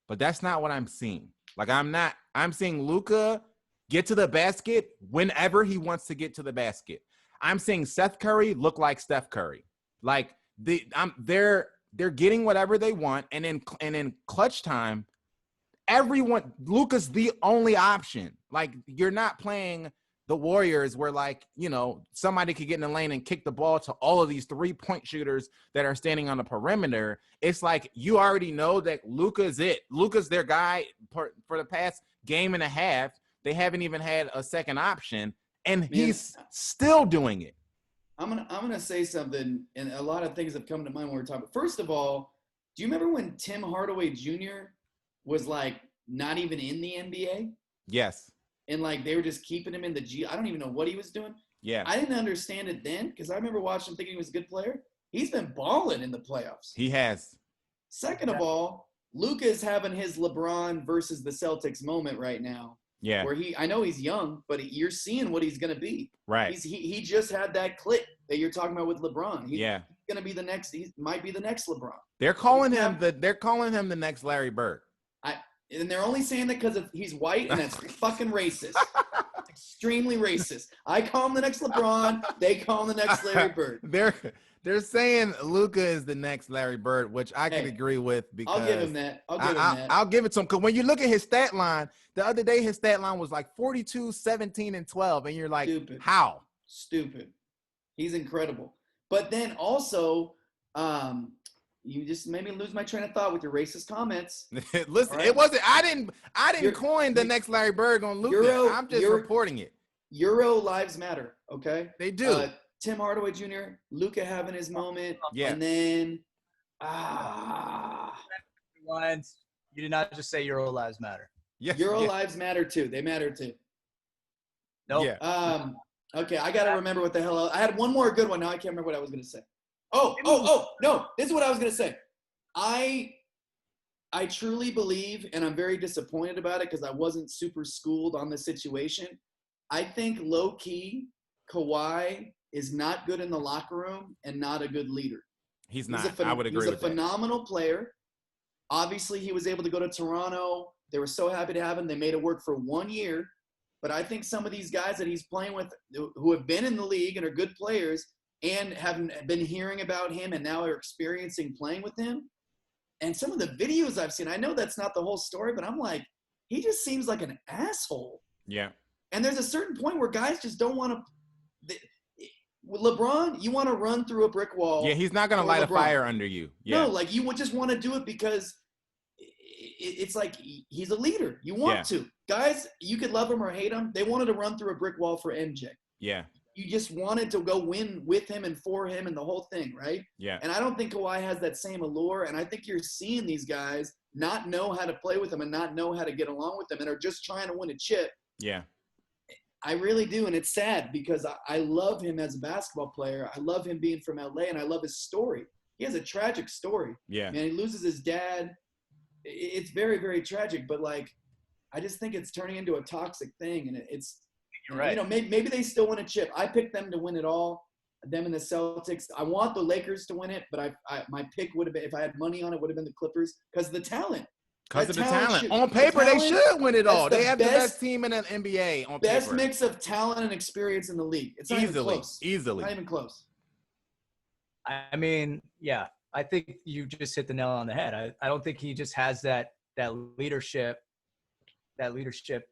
But that's not what I'm seeing. Like I'm seeing Luka get to the basket whenever he wants to get to the basket. I'm seeing Seth Curry look like Steph Curry. Like they're getting whatever they want, and in clutch time, Luka's the only option. Like you're not playing the Warriors where somebody could get in the lane and kick the ball to all of these 3-point shooters that are standing on the perimeter. It's like you already know that Luka's it. Luka's their guy for the past game and a half. They haven't even had a second option. and he's still doing it. I'm gonna say something, and a lot of things have come to mind when we're talking. First of all, do you remember when Tim Hardaway Jr. was like not even in the NBA? Yes. And like they were just keeping him in the G. I don't even know what he was doing. Yeah. I didn't understand it then because I remember watching him thinking he was a good player. He's been balling in the playoffs. He has. Second of all, Luka is having his LeBron versus the Celtics moment right now. Yeah. Where I know he's young, but you're seeing what he's going to be. Right. He just had that click that you're talking about with LeBron. He's going to be he might be the next LeBron. They're calling him the next Larry Bird. And they're only saying that because he's white, and that's fucking racist. Extremely racist. I call him the next LeBron. They call him the next Larry Bird. They're saying Luka is the next Larry Bird, which I can agree with because I'll give him that. I'll give it to him because when you look at his stat line, the other day his stat line was like 42, 17, and 12, and you're like, Stupid. How? Stupid. He's incredible. But then also, you just made me lose my train of thought with your racist comments. Listen, right? It wasn't. I didn't coin the next Larry Bird on Luka. I'm just reporting it. Euro lives matter. Okay, they do. Tim Hardaway Jr., Luka having his moment, and then you did not just say Euro lives matter. Yes, Euro lives matter too. They matter too. Nope. Yeah. Okay, I got to remember what the hell I had one more good one. Now I can't remember what I was going to say. Oh, no, this is what I was going to say. I truly believe, and I'm very disappointed about it because I wasn't super schooled on the situation. I think low-key, Kawhi is not good in the locker room and not a good leader. He's not. I would agree with that. He's a phenomenal player. Obviously, he was able to go to Toronto. They were so happy to have him. They made it work for 1 year. But I think some of these guys that he's playing with who have been in the league and are good players and have been hearing about him and now are experiencing playing with him. And some of the videos I've seen, I know that's not the whole story, but I'm like, he just seems like an asshole. Yeah. And there's a certain point where guys just don't want to – with LeBron, you want to run through a brick wall. Yeah, he's not going to light a fire under you. Yeah. No, like you would just want to do it because it's like he's a leader. You want to. Guys, you could love him or hate him. They wanted to run through a brick wall for MJ. Yeah. You just wanted to go win with him and for him and the whole thing, right? Yeah. And I don't think Kawhi has that same allure. And I think you're seeing these guys not know how to play with him and not know how to get along with them and are just trying to win a chip. Yeah. I really do. And it's sad because I love him as a basketball player. I love him being from LA and I love his story. He has a tragic story. Yeah. Man, he loses his dad. It's very, very tragic. But, like, I just think it's turning into a toxic thing. And it's, right. You know, maybe they still win a chip. I picked them to win it all, them and the Celtics. I want the Lakers to win it, but my pick would have been, if I had money on it, would have been the Clippers because of the talent. Because of the talent. On paper, they should win it all. They have the best team in the NBA on paper. Best mix of talent and experience in the league. It's not even close. Easily. Not even close. I mean, yeah, I think you just hit the nail on the head. I don't think he just has that leadership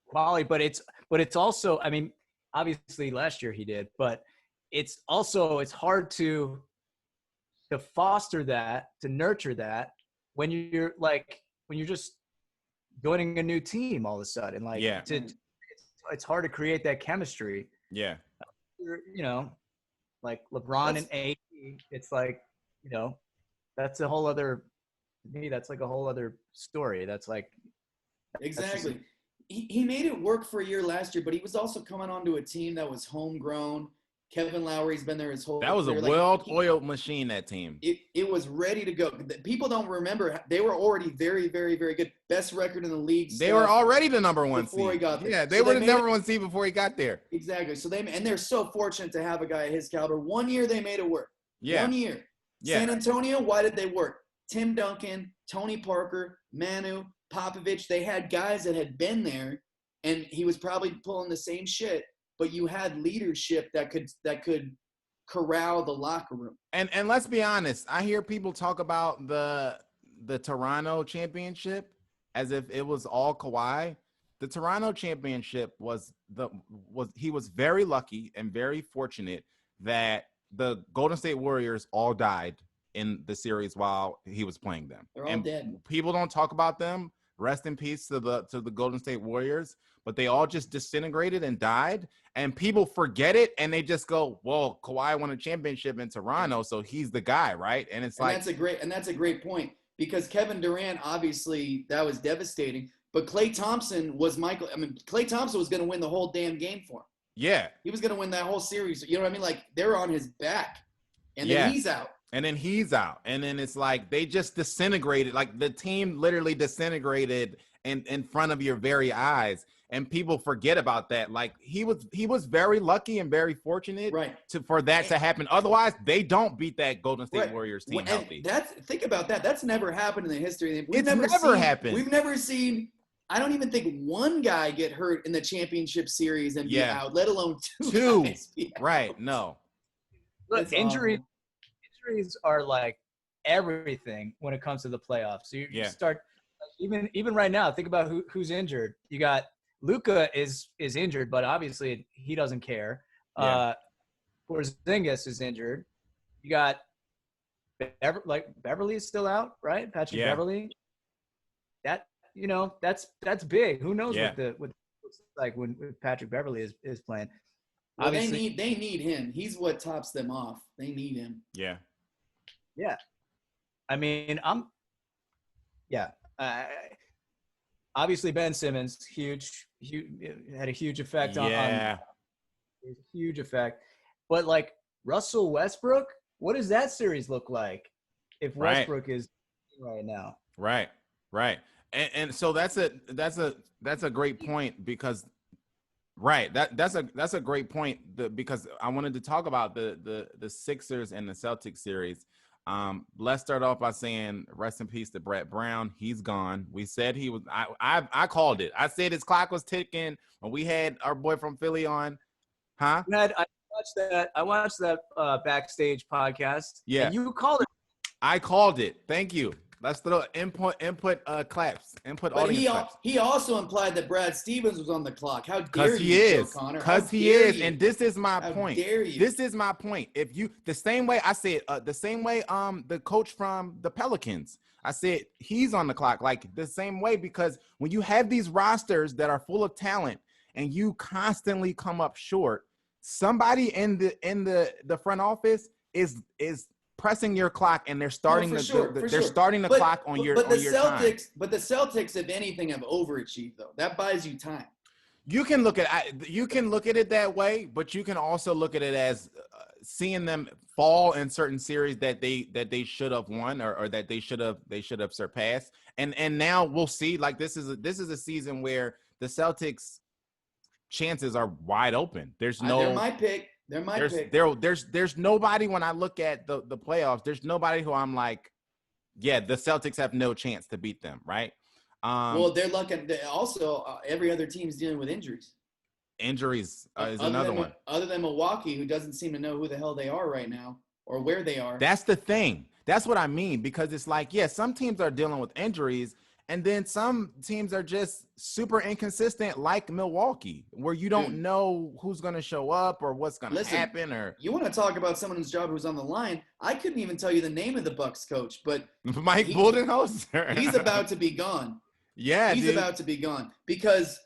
quality, but it's also, I mean, obviously last year he did, but it's hard to foster that, to nurture that when you're just joining a new team all of a sudden. Like, yeah. It's hard to create that chemistry. Yeah. You know, like LeBron and AD, it's like, you know, that's a whole other, to me, that's like a whole other story. That's like. Exactly. He made it work for a year last year, but he was also coming onto a team that was homegrown. Kevin Lowry's been there his whole career. That was a well-oiled machine, that team. It was ready to go. People don't remember. They were already very, very, very good. Best record in the league. They were already the number one before seed. He got there. Yeah, they were the number one seed before he got there. Exactly. So they're so fortunate to have a guy of his caliber. 1 year they made it work. Yeah. 1 year. Yeah. San Antonio, why did they work? Tim Duncan, Tony Parker, Manu, Popovich. They had guys that had been there. And he was probably pulling the same shit, but you had leadership that could corral the locker room. And let's be honest, I hear people talk about the Toronto championship as if it was all Kawhi. The Toronto championship he was very lucky and very fortunate that the Golden State Warriors all died in the series while he was playing them. They're all dead. People don't talk about them, rest in peace to the Golden State Warriors, but they all just disintegrated and died, and people forget it, and they just go, well, Kawhi won a championship in Toronto, so he's the guy, right? And it's that's a great point, because Kevin Durant, obviously that was devastating, but Klay Thompson was Klay Thompson was going to win the whole damn game for him. Yeah. He was going to win that whole series. You know what I mean? Like, they're on his back, and then he's out. And then he's out. And then it's like they just disintegrated. Like, the team literally disintegrated in front of your very eyes. And people forget about that. Like, he was very lucky and very fortunate for that to happen. Otherwise, they don't beat that Golden State Warriors team healthy. Think about that. That's never happened in the history. It's never happened. We've never seen, I don't even think one guy get hurt in the championship series and be out, let alone two guys be out. Right, no. Look, injuries are like everything when it comes to the playoffs. You start, even right now, think about who's injured. You got Luka is injured, but obviously he doesn't care. Porzingis is injured. You got Beverly is still out, right? Patrick Beverly. That, that's big. Who knows what it looks like when Patrick Beverly is playing. Well, they need him. He's what tops them off. They need him. Yeah. Yeah. I mean, obviously Ben Simmons, huge, had a huge effect on a huge effect. But like Russell Westbrook, what does that series look like if Westbrook is right now? Right. And so that's a great point, because that's a great point, because I wanted to talk about the Sixers and the Celtics series. Let's start off by saying rest in peace to Brett Brown. He's gone. We said he was. I called it. I said his clock was ticking when we had our boy from Philly on. Huh? I watched that backstage podcast. Yeah, and you called it. I called it. Thank you. Let's throw input claps. Input but audience claps. He also implied that Brad Stevens was on the clock. How dare you, Joe Connor? Because he is. And this is my point. How dare you? This is my point. If you the same way the coach from the Pelicans, I said he's on the clock, like the same way, because when you have these rosters that are full of talent and you constantly come up short, somebody in the front office is pressing your clock, and they're starting starting the clock on your time. But the Celtics, if anything, have overachieved though. That buys you time. You can look at it that way, but you can also look at it as seeing them fall in certain series that they should have won or that they should have surpassed. And now we'll see. Like, this is a season where the Celtics chances are wide open. There's no. They're my pick. They're my pick. There's nobody, when I look at the playoffs, there's nobody who I'm like, yeah, the Celtics have no chance to beat them, right? Well, they're lucky. Also, every other team's dealing with injuries. Injuries is another one. Other than Milwaukee, who doesn't seem to know who the hell they are right now or where they are. That's the thing. That's what I mean, because it's like, yeah, some teams are dealing with injuries, and then some teams are just super inconsistent, like Milwaukee, where you don't know who's going to show up or what's going to happen. Or you want to talk about someone whose job who's on the line? I couldn't even tell you the name of the Bucks coach, but Mike Budenholzer. He's about to be gone. Yeah, he's about to be gone, because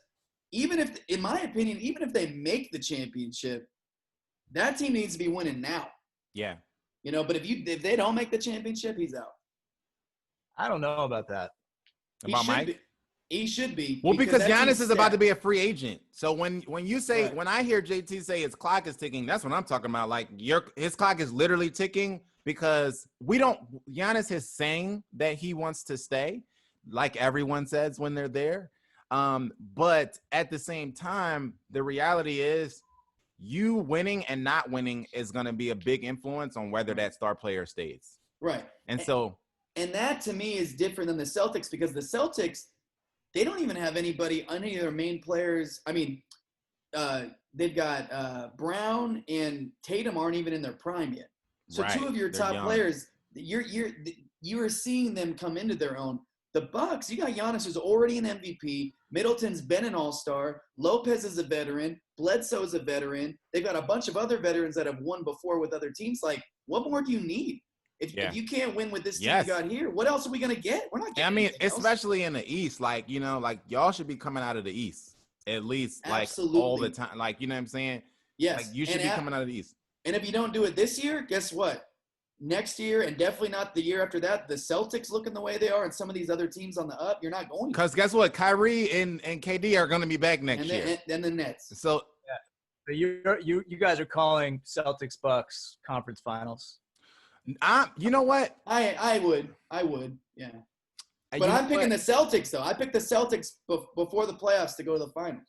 even if, in my opinion, even if they make the championship, that team needs to be winning now. Yeah. But if they don't make the championship, he's out. I don't know about that. About Mike? He should be. Well, because Giannis is about to be a free agent. So when you say, when I hear JT say his clock is ticking, that's what I'm talking about. Like, his clock is literally ticking, because Giannis is saying that he wants to stay, like everyone says when they're there. But at the same time, the reality is you winning and not winning is going to be a big influence on whether that star player stays. Right. And that to me is different than the Celtics, because the Celtics, they don't even have any of their main players. I mean, they've got Brown and Tatum aren't even in their prime yet. So two of your top players, you're seeing them come into their own. The Bucks, you got Giannis, who's already an MVP. Middleton's been an all-star. Lopez is a veteran. Bledsoe's a veteran. They've got a bunch of other veterans that have won before with other teams. Like, what more do you need? If you can't win with this team Yes. you got here, what else are we gonna get? We're not getting. I mean, anything else. especially in the East, like, you know, like y'all should be coming out of the East at least, like Absolutely. all the time. Like, you know what I'm saying? Yes. Like you should be coming out of the East. And if you don't do it this year, guess what? Next year, and definitely not the year after that, the Celtics looking the way they are, and some of these other teams on the up, you're not going. Because guess what? Kyrie and KD are going to be back next year. And the Nets. So yeah. You guys are calling Celtics Bucks conference finals. You know what? I would, yeah. But I'm picking the Celtics, though. I picked the Celtics before the playoffs to go to the finals.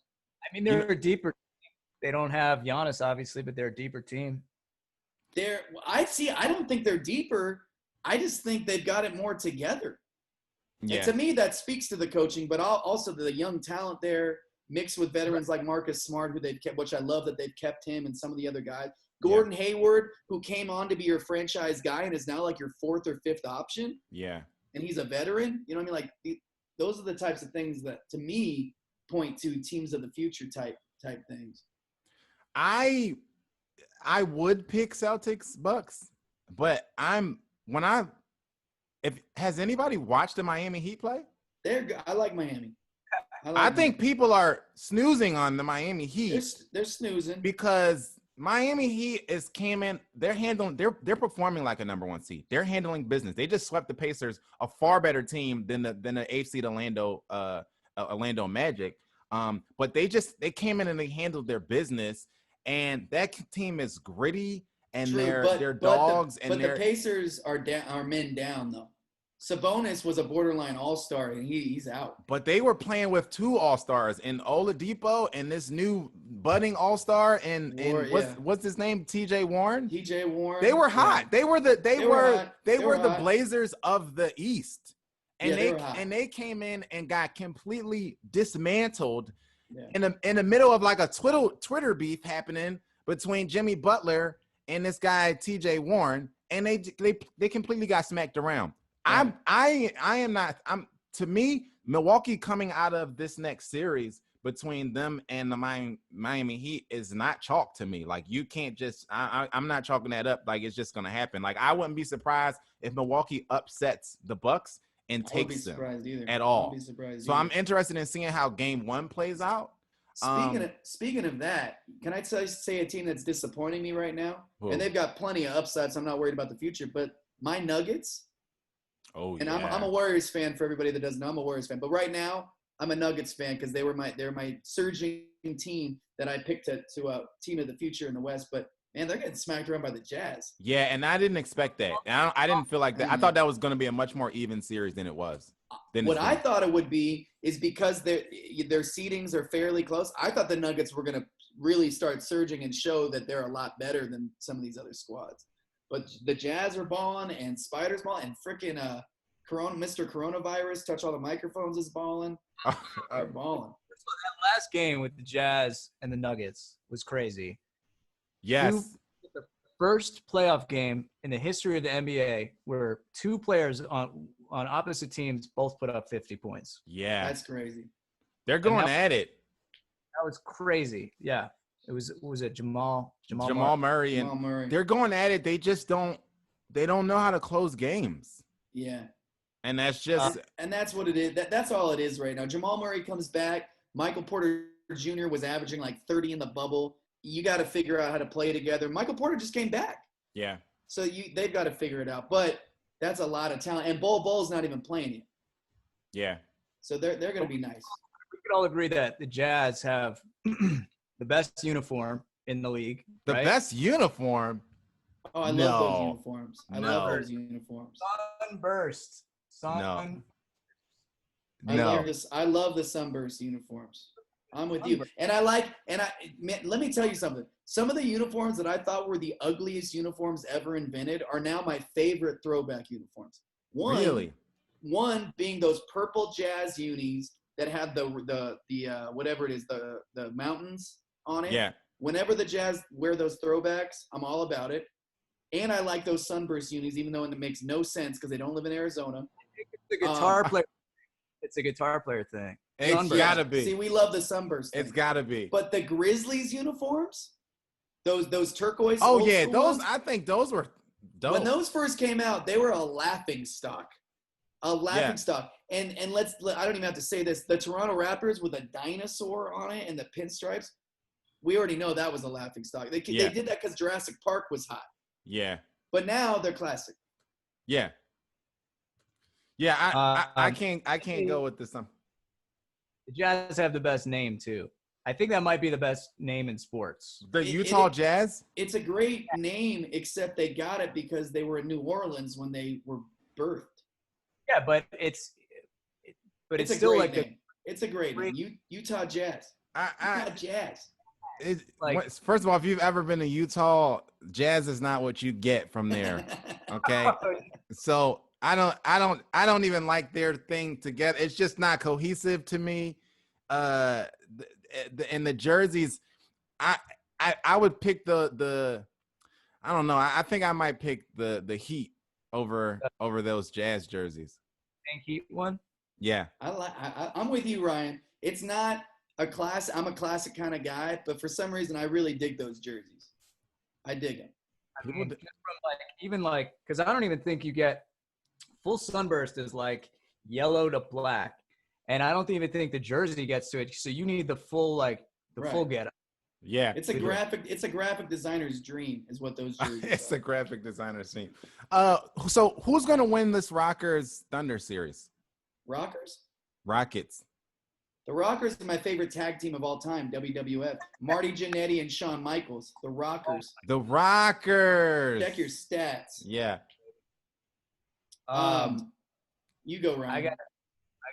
I mean, they're a deeper team. They don't have Giannis, obviously, but they're a deeper team. I don't think they're deeper. I just think they've got it more together. Yeah. And to me, that speaks to the coaching, but also the young talent there, mixed with veterans like Marcus Smart, who they've kept, which I love that they've kept him, and some of the other guys. Gordon Hayward, who came on to be your franchise guy and is now like your fourth or fifth option. Yeah. And he's a veteran. You know what I mean? Like those are the types of things that, to me, point to teams of the future type things. I would pick Celtics Bucks, but has anybody watched the Miami Heat play? I like Miami. I think people are snoozing on the Miami Heat. They're snoozing because Miami Heat came in. They're performing like a number one seed. They're handling business. They just swept the Pacers, a far better team than the 8th seed Orlando Magic. But they came in and they handled their business. And that team is gritty, and they're dogs. But the Pacers are men down though. Sabonis was a borderline all-star, and he's out. But they were playing with 2 all-stars in Oladipo and this new budding all-star and what's his name? TJ Warren. TJ Warren. They were hot. They were the Blazers of the East, and they came in and got completely dismantled. Yeah. In the middle of like a Twitter beef happening between Jimmy Butler and this guy TJ Warren, and they completely got smacked around. Yeah. To me, Milwaukee coming out of this next series between them and the Miami Heat is not chalk to me. Like you can't just I'm not chalking that up like it's just gonna happen. Like I wouldn't be surprised if Milwaukee upsets the Bucks and takes them at all. So I'm interested in seeing how game 1 plays out. Speaking of that, can I say a team that's disappointing me right now? Who? And they've got plenty of upsides. So I'm not worried about the future, but my Nuggets. Oh, and yeah. I'm a Warriors fan for everybody that doesn't know. I'm a Warriors fan, but right now I'm a Nuggets fan because they're my surging team that I picked to a team of the future in the West. But man, they're getting smacked around by the Jazz. Yeah, and I didn't expect that. I didn't feel like that. I thought that was going to be a much more even series than it was. What I thought it would be is because their seedings are fairly close. I thought the Nuggets were going to really start surging and show that they're a lot better than some of these other squads. But the Jazz are balling and Spiders balling and freaking Mr. Coronavirus, touch all the microphones, is balling. They're balling. So that last game with the Jazz and the Nuggets was crazy. Yes. The first playoff game in the history of the NBA where 2 players on opposite teams both put up 50 points. Yeah. That's crazy. They're going at it. That was crazy. Yeah. Was it Jamal Murray. Jamal Murray. They're going at it. They just don't know how to close games. Yeah. And that's just and that's what it is. That's all it is right now. Jamal Murray comes back. Michael Porter Jr. was averaging like 30 in the bubble. You got to figure out how to play together. Michael Porter just came back. Yeah. So they've got to figure it out. But that's a lot of talent. And Bull's not even playing yet. Yeah. So they're going to be nice. We could all agree that the Jazz have the best uniform in the league. The best uniform? Oh, I love those uniforms. I love those uniforms. Sunburst. I love the Sunburst uniforms. I'm with you. And let me tell you something. Some of the uniforms that I thought were the ugliest uniforms ever invented are now my favorite throwback uniforms. One being those purple Jazz unis that have the whatever it is, the mountains on it. Yeah. Whenever the Jazz wear those throwbacks, I'm all about it. And I like those Sunburst unis, even though it makes no sense because they don't live in Arizona. It's a guitar player. It's a guitar player thing. It's gotta be. See, we love the Sunburst thing. It's gotta be. But the Grizzlies uniforms, those turquoise. Oh yeah, those. I think those were dope. When those first came out, they were a laughing stock. A laughing stock. And I don't even have to say this. The Toronto Raptors with a dinosaur on it and the pinstripes, we already know that was a laughing stock. They did that because Jurassic Park was hot. Yeah. But now they're classic. Yeah. Yeah, I can't go with this. The Jazz have the best name too. I think that might be the best name in sports. The Utah Jazz? It's a great name, except they got it because they were in New Orleans when they were birthed. Yeah, but it's still like it's a great name. Utah Jazz. Utah Jazz. First of all, if you've ever been to Utah, Jazz is not what you get from there. Okay, so I don't even like their thing together. It's just not cohesive to me. And the jerseys, I would pick the I don't know. I think I might pick the Heat over those Jazz jerseys. Heat one. Yeah, I'm with you, Ryan. It's not a class. I'm a classic kind of guy, but for some reason, I really dig those jerseys. I dig them. I mean, just from because I don't even think you get full sunburst is like yellow to black, and I don't even think the jersey gets to it. So you need the full full getup. Yeah, it's a graphic designer's dream, is what those jerseys it's are. a graphic designer's dream. So who's gonna win this Rockers Thunder series? Rockets. The Rockers are my favorite tag team of all time, WWF. Marty Jannetty and Shawn Michaels. The Rockers. The Rockers. Check your stats. Yeah. You go, Ryan. I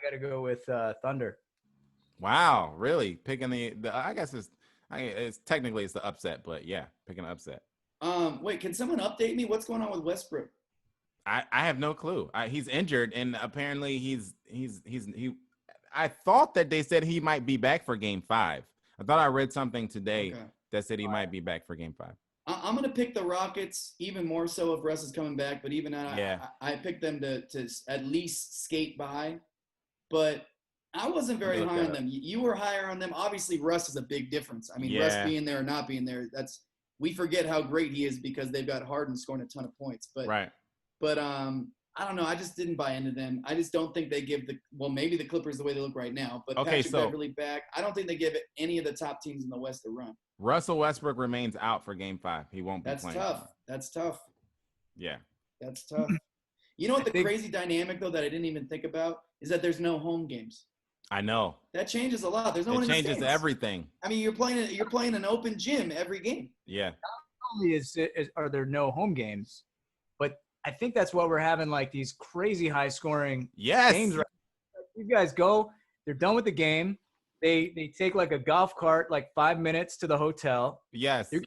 got to go with Thunder. Wow, really? Picking the I guess it's technically it's the upset, but yeah, picking an upset. Wait, can someone update me? What's going on with Westbrook? I have no clue. He's injured, and apparently he. I thought that they said he might be back for Game 5. I thought I read something today that said he might be back for Game 5. I'm gonna pick the Rockets even more so if Russ is coming back. But even I picked them to at least skate by. But I wasn't very high on them. You were higher on them. Obviously, Russ is a big difference. I mean, Russ being there or not being there, we forget how great he is because they've got Harden scoring a ton of points. But I don't know. I just didn't buy into them. I just don't think they give maybe the Clippers the way they look right now. But Patrick Beverly back, I don't think they give any of the top teams in the West a run. Russell Westbrook remains out for Game 5. He won't be playing. That's tough. Yeah. That's tough. You know what the crazy dynamic, though, that I didn't even think about is that there's no home games. I know. That changes a lot. There's no one in the stands. It changes everything. I mean, you're playing an open gym every game. Yeah. Not only are there no home games, but I think that's why we're having like these crazy high scoring games. Right? You guys go, they're done with the game. They take like a golf cart, like 5 minutes to the hotel. Yes. They're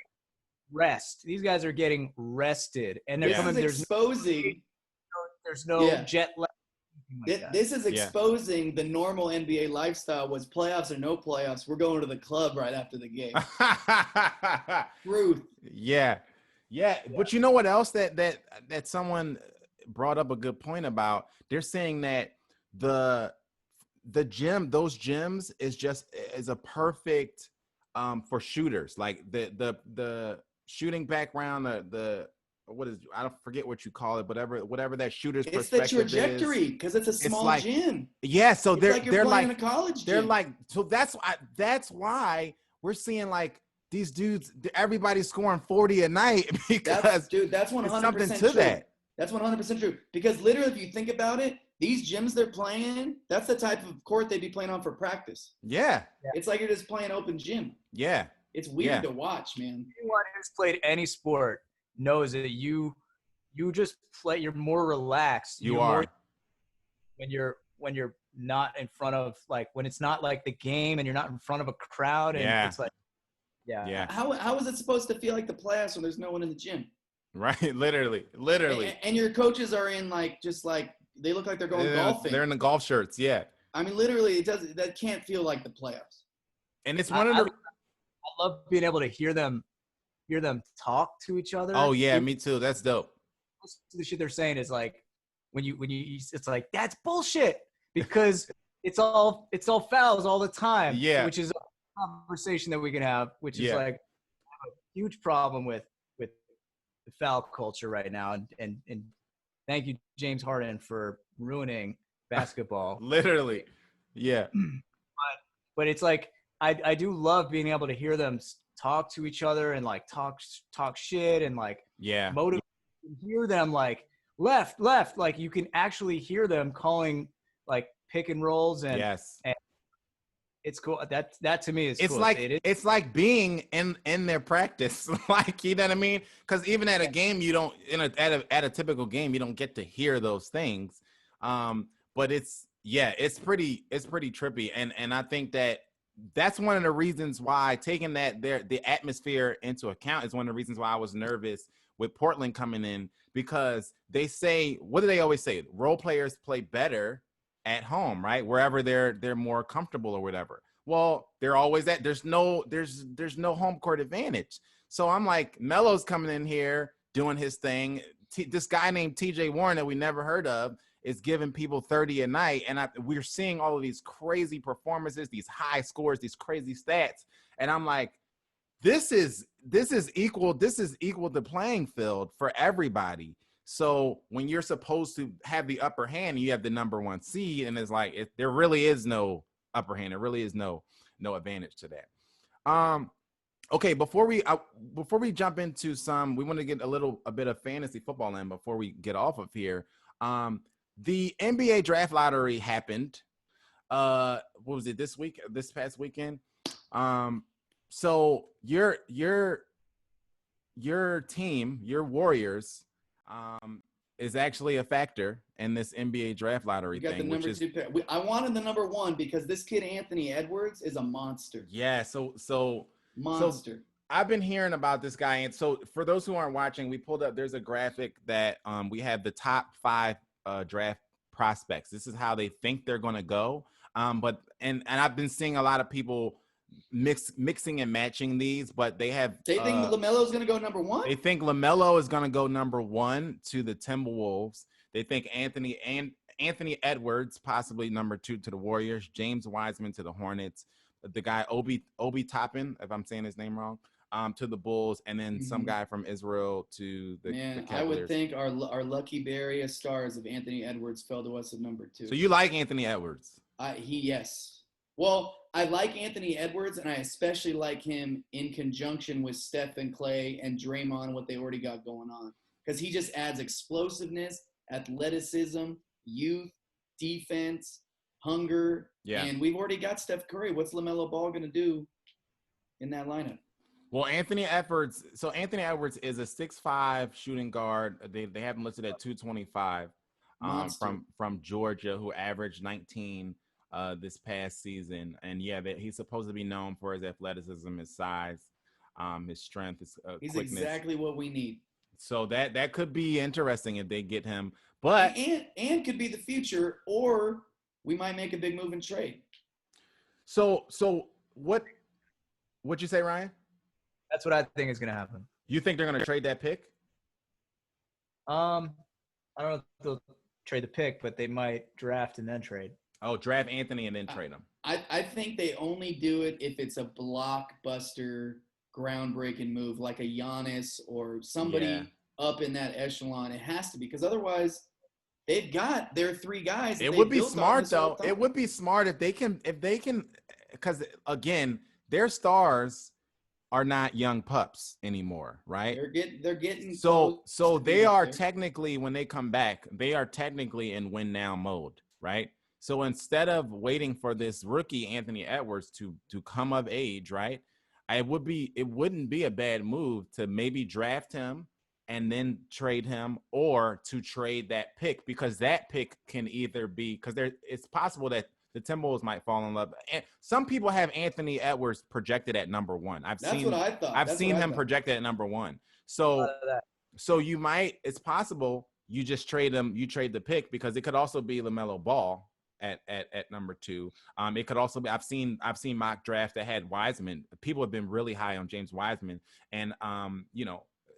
rest. These guys are getting rested, and they're coming. There's no jet lag. This is exposing the normal NBA lifestyle. Was playoffs or no playoffs, we're going to the club right after the game. Truth. Yeah. But you know what else that someone brought up a good point about? They're saying that the gym, those gyms is a perfect for shooters. Like the shooting background, I don't forget what you call it, whatever that shooter's perspective is. It's the trajectory because it's a small gym. Yeah, so they're playing in a college gym. They're like, so that's why we're seeing like these dudes, everybody's scoring 40 a night because that's 100% something to true. that. That's 100% true. Because literally, if you think about it, these gyms they're playing in, that's the type of court they'd be playing on for practice. Yeah. It's like you're just playing open gym. Yeah. It's weird to watch, man. Anyone who's played any sport knows that you just play. You're more relaxed. You are when you're not in front of when it's not like the game and you're not in front of a crowd and it's like. Yeah. How is it supposed to feel like the playoffs when there's no one in the gym? Right. Literally. And your coaches are in they look like they're going golfing. They're in the golf shirts. Yeah. I mean, literally, that can't feel like the playoffs. And it's one of the. I love being able to hear them talk to each other. Oh yeah, me too. That's dope. Most of the shit they're saying is like when you it's like that's bullshit because it's all fouls all the time. Yeah. Which is a conversation that we can have, which is like a huge problem with foul culture right now, and thank you, James Harden, for ruining basketball. Literally, yeah. But it's like I do love being able to hear them talk to each other and like talk shit and like motivate. Hear them like left, like you can actually hear them calling like pick and rolls and it's cool. That to me is it's cool. like it's like being in their practice, like, you know what I mean? Because even at a game, you don't at a typical game, you don't get to hear those things. But it's pretty trippy, and I think that's one of the reasons why taking the atmosphere into account is one of the reasons why I was nervous with Portland coming in, because they say, what do they always say? Role players play better at home, right? Wherever they're more comfortable or whatever. Well, they're always there's no home court advantage. So I'm like, Melo's coming in here doing his thing. This guy named TJ Warren that we never heard of is giving people 30 a night, and we're seeing all of these crazy performances, these high scores, these crazy stats, and I'm like, this is equal the playing field for everybody. So when you're supposed to have the upper hand, you have the number one seed, and it's like there really is no upper hand. There really is no advantage to that. Okay, before we jump into we want to get a bit of fantasy football in before we get off of here. The NBA draft lottery happened. What was it this past weekend? So your team, your Warriors, is actually a factor in this NBA draft lottery thing. The number 2 pick. I wanted the number 1 because this kid Anthony Edwards is a monster. Yeah, so monster. So I've been hearing about this guy, and so for those who aren't watching, we pulled up. There's a graphic that we have the top 5 draft prospects. This is how they think they're going to go. But I've been seeing a lot of people mixing and matching these, but they think LaMelo's going to go number 1. They think LaMelo is going to go number 1 to the Timberwolves. They think Anthony Edwards possibly number 2 to the Warriors. James Wiseman to the Hornets. The guy Obi Toppin, if I'm saying his name wrong, to the Bulls, and then some guy from Israel to the Cavaliers. I would think our lucky berry of stars of Anthony Edwards fell to us at number 2. So you like Anthony Edwards? Yes. Well, I like Anthony Edwards, and I especially like him in conjunction with Steph and Clay and Draymond, what they already got going on. Because he just adds explosiveness, athleticism, youth, defense, hunger. Yeah. And we've already got Steph Curry. What's LaMelo Ball going to do in that lineup? Well, Anthony Edwards is a 6'5" shooting guard. They have him listed at 225 from Georgia, who averaged 19 this past season. And he's supposed to be known for his athleticism, his size, his strength, his he's quickness. Exactly what we need. So that could be interesting if they get him. But and could be the future, or we might make a big move and trade. So what'd you say, Ryan? That's what I think is going to happen. You think they're going to trade that pick? I don't know if they'll trade the pick, but they might draft and then trade. Oh, draft Anthony and then trade him. I think they only do it if it's a blockbuster, groundbreaking move, like a Giannis or somebody up in that echelon. It has to be, because otherwise they've got their 3 guys. It would be smart, though. It would be smart if they can, because again, their stars are not young pups anymore, right? They're getting so they are technically, when they come back, they are technically in win now mode, right? So instead of waiting for this rookie Anthony Edwards to come of age, right? It wouldn't be a bad move to maybe draft him and then trade him, or to trade that pick, because that pick can either be, because it's possible that the Timberwolves might fall in love. And some people have Anthony Edwards projected at number 1. That's what I thought. I've seen him projected at number 1. So you might, it's possible you just trade him, you trade the pick, because it could also be LaMelo Ball at number 2. It could also be, I've seen mock draft that had Wiseman. People have been really high on James Wiseman, and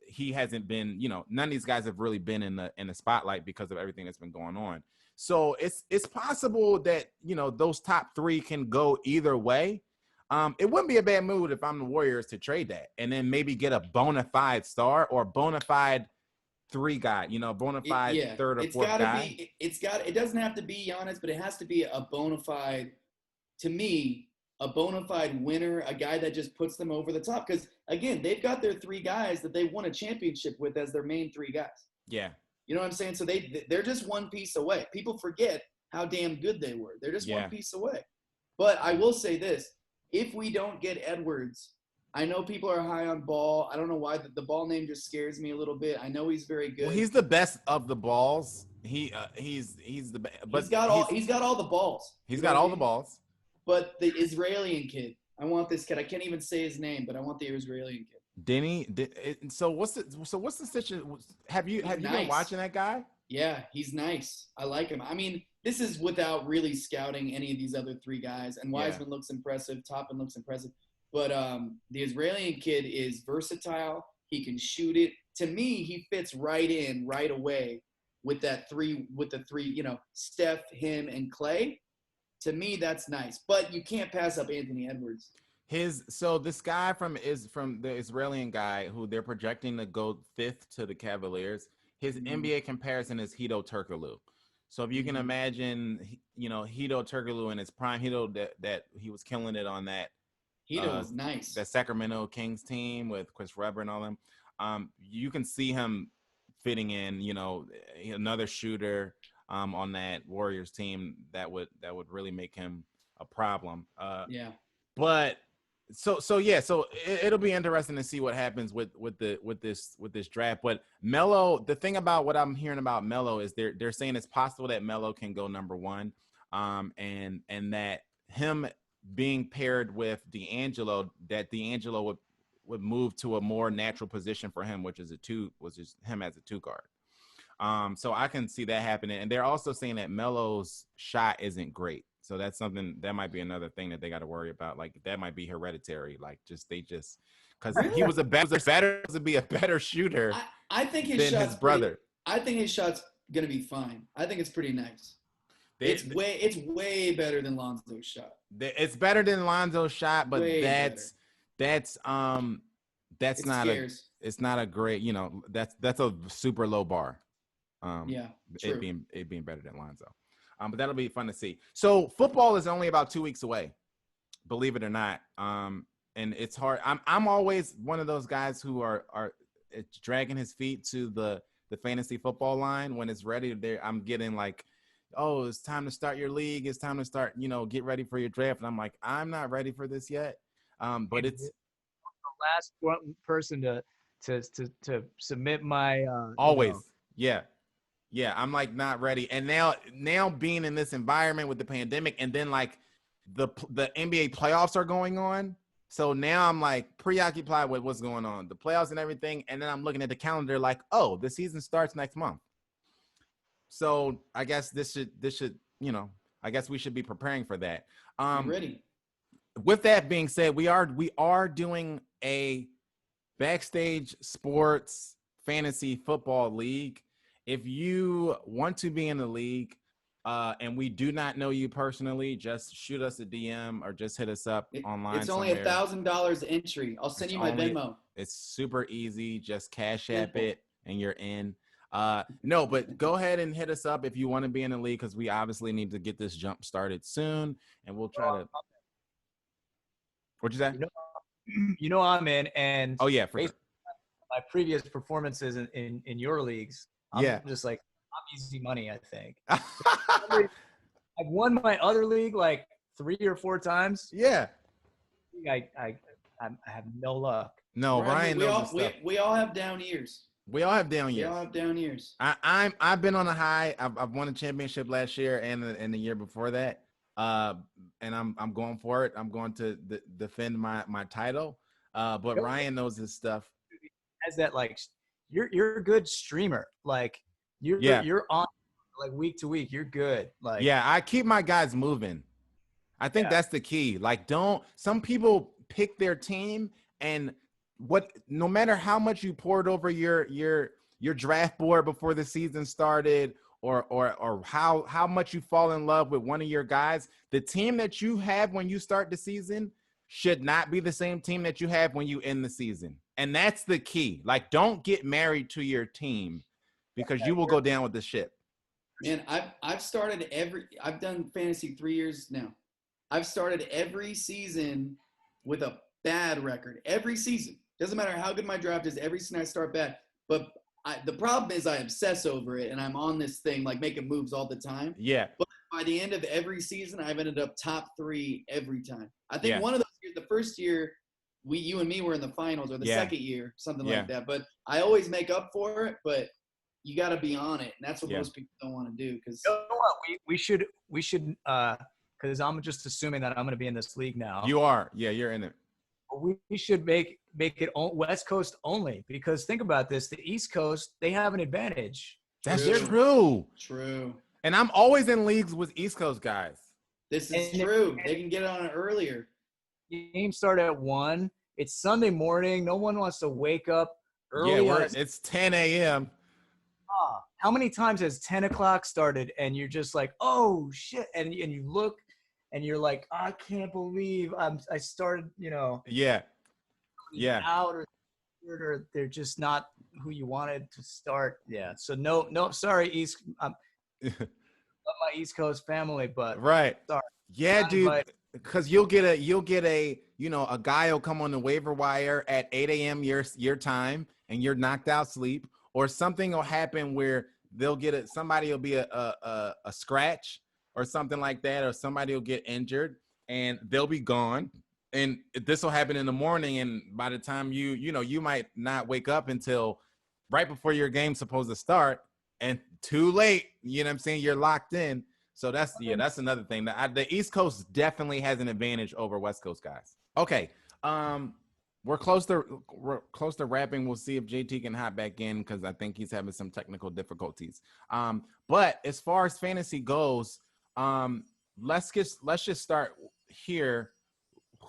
he hasn't been, none of these guys have really been in the spotlight because of everything that's been going on. So it's possible that, those top 3 can go either way. It wouldn't be a bad move if I'm the Warriors to trade that and then maybe get a bona fide star or bona fide 3 guy, bona fide third or fourth guy. It doesn't have to be Giannis, but it has to be a bona fide, to me, a bona fide winner, a guy that just puts them over the top. Because again, they've got their 3 guys that they won a championship with as their main 3 guys. Yeah. You know what I'm saying? So they're just one piece away. People forget how damn good they were. They're just one piece away. But I will say this. If we don't get Edwards, I know people are high on Ball. I don't know why the Ball name just scares me a little bit. I know he's very good. Well, he's the best of the balls. He's the best. But he's got all the balls. He's got all the balls. But the Israeli kid, I want this kid. I can't even say his name, but I want the Israeli kid. Denny. So what's the situation? Have you been watching that guy? Yeah, he's nice. I like him. I mean, this is without really scouting any of these other 3 guys. And Wiseman looks impressive. Toppin looks impressive. But the Israeli kid is versatile. He can shoot it. To me, he fits right in right away with the 3, Steph, him, and Clay. To me, that's nice. But you can't pass up Anthony Edwards. This guy from the Israeli guy who they're projecting to go 5th to the Cavaliers. His NBA comparison is Hedo Turkoglu. So if you can imagine, Hedo Turkoglu in his prime, Hedo that he was killing it on that. Hedo was nice. That Sacramento Kings team with Chris Webber and all them. You can see him fitting in, another shooter on that Warriors team that would really make him a problem. But so it'll be interesting to see what happens with this draft. But Melo, the thing about what I'm hearing about Melo is they're saying it's possible that Melo can go number 1, and that him being paired with D'Angelo, that D'Angelo would move to a more natural position for him, which is him as a 2 guard. So I can see that happening. And they're also saying that Melo's shot isn't great. So that's something that might be another thing that they got to worry about. Like that might be hereditary. Like because he was better to be a better shooter. I think than his brother. I think his shot's gonna be fine. I think it's pretty nice. It's way better than Lonzo's shot. It's better than Lonzo's shot, but it's not a great, that's a super low bar. True. It being better than Lonzo. But that'll be fun to see. So football is only about 2 weeks away, believe it or not. And it's hard. I'm always one of those guys who are dragging his feet to the fantasy football line when it's ready. I'm getting like, oh, it's time to start your league. It's time to start, get ready for your draft. And I'm like, I'm not ready for this yet. But it's the last person to submit my always. Yeah, I'm like not ready. And now being in this environment with the pandemic, and then like the NBA playoffs are going on. So now I'm like preoccupied with what's going on, the playoffs and everything. And then I'm looking at the calendar like, oh, the season starts next month. So I guess this should, I guess we should be preparing for that. Ready. With that being said, we are doing a Backstage Sports Fantasy Football League. If you want to be in the league, and we do not know you personally, just shoot us a DM or just hit us up online. It's only $1,000 entry. I'll send you my Venmo. It's super easy. Just Cash App it and you're in. No, but go ahead and hit us up if you want to be in the league, because we obviously need to get this jump started soon, and we'll try to. What'd you say? I'm in, and oh yeah, for sure. My previous performances in your leagues. I'm just like, I'm easy money, I think. I've won my other league like 3 or 4 times. Yeah. I have no luck. No, Ryan knows stuff. We all have down years. We all have down years. We all have down years. I've been on a high. I've won a championship last year and the year before that. And I'm going for it. I'm going to defend my title. But Ryan knows his stuff. As that, like, you're a good streamer. Like you're on like week to week. You're good. Like I keep my guys moving. I think that's the key. Like, some people pick their team, and no matter how much you poured over your draft board before the season started, or how much you fall in love with one of your guys, the team that you have when you start the season should not be the same team that you have when you end the season. And that's the key. Like, don't get married to your team because you will go down with the ship. Man, I've done fantasy 3 years now. I've started every season with a bad record. Every season. Doesn't matter how good my draft is, every season I start bad. But the problem is I obsess over it, and I'm on this thing, like making moves all the time. Yeah. But by the end of every season, I've ended up top 3 every time. I think one of those years, the first year, you and me were in the finals, or the second year, something like that. But I always make up for it, but you got to be on it. And that's what most people don't want to do. Because you know what? We should, because I'm just assuming that I'm going to be in this league now. You are. Yeah, you're in it. We should make it West Coast only, because think about this. The East Coast, they have an advantage. That's true. True. And I'm always in leagues with East Coast guys. This is true. They can get on it earlier. Games start at 1. It's Sunday morning. No one wants to wake up early. Yeah, it's 10 a.m. How many times has 10 o'clock started and you're just like, oh, shit. And you look and you're like, I can't believe I started, Yeah. out or they're just not who you wanted to start. Yeah. So no, sorry, East. Love my East Coast family, but right. Sorry. Yeah, dude. Because you'll get a a guy will come on the waiver wire at 8 a.m. your time, and you're knocked out sleep, or something will happen where they'll get somebody will be a scratch or something like that, or somebody will get injured and they'll be gone. And this will happen in the morning, and by the time you might not wake up until right before your game's supposed to start, and too late. You know what I'm saying? You're locked in. So that's another thing. The East Coast definitely has an advantage over West Coast guys. Okay, we're close to wrapping. We'll see if JT can hop back in because I think he's having some technical difficulties. But as far as fantasy goes, let's just start here.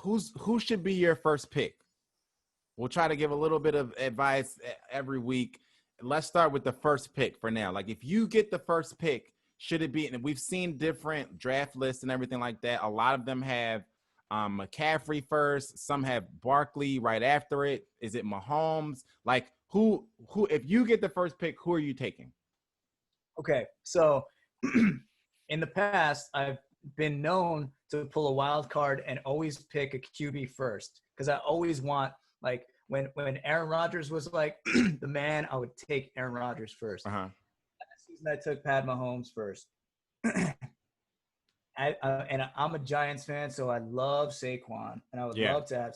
Who should be your first pick? We'll try to give a little bit of advice every week. Let's start with the first pick for now. Like, if you get the first pick, should it be? And we've seen different draft lists and everything like that. A lot of them have McCaffrey first. Some have Barkley right after it. Is it Mahomes? Like, who? If you get the first pick, who are you taking? Okay, so in the past, I've been known to pull a wild card and always pick a QB first, because I always want, like, when Aaron Rodgers was like the man, I would take Aaron Rodgers first. Uh-huh. Last season, I took Pat Mahomes first. And I'm a Giants fan, so I love Saquon, and I would love to have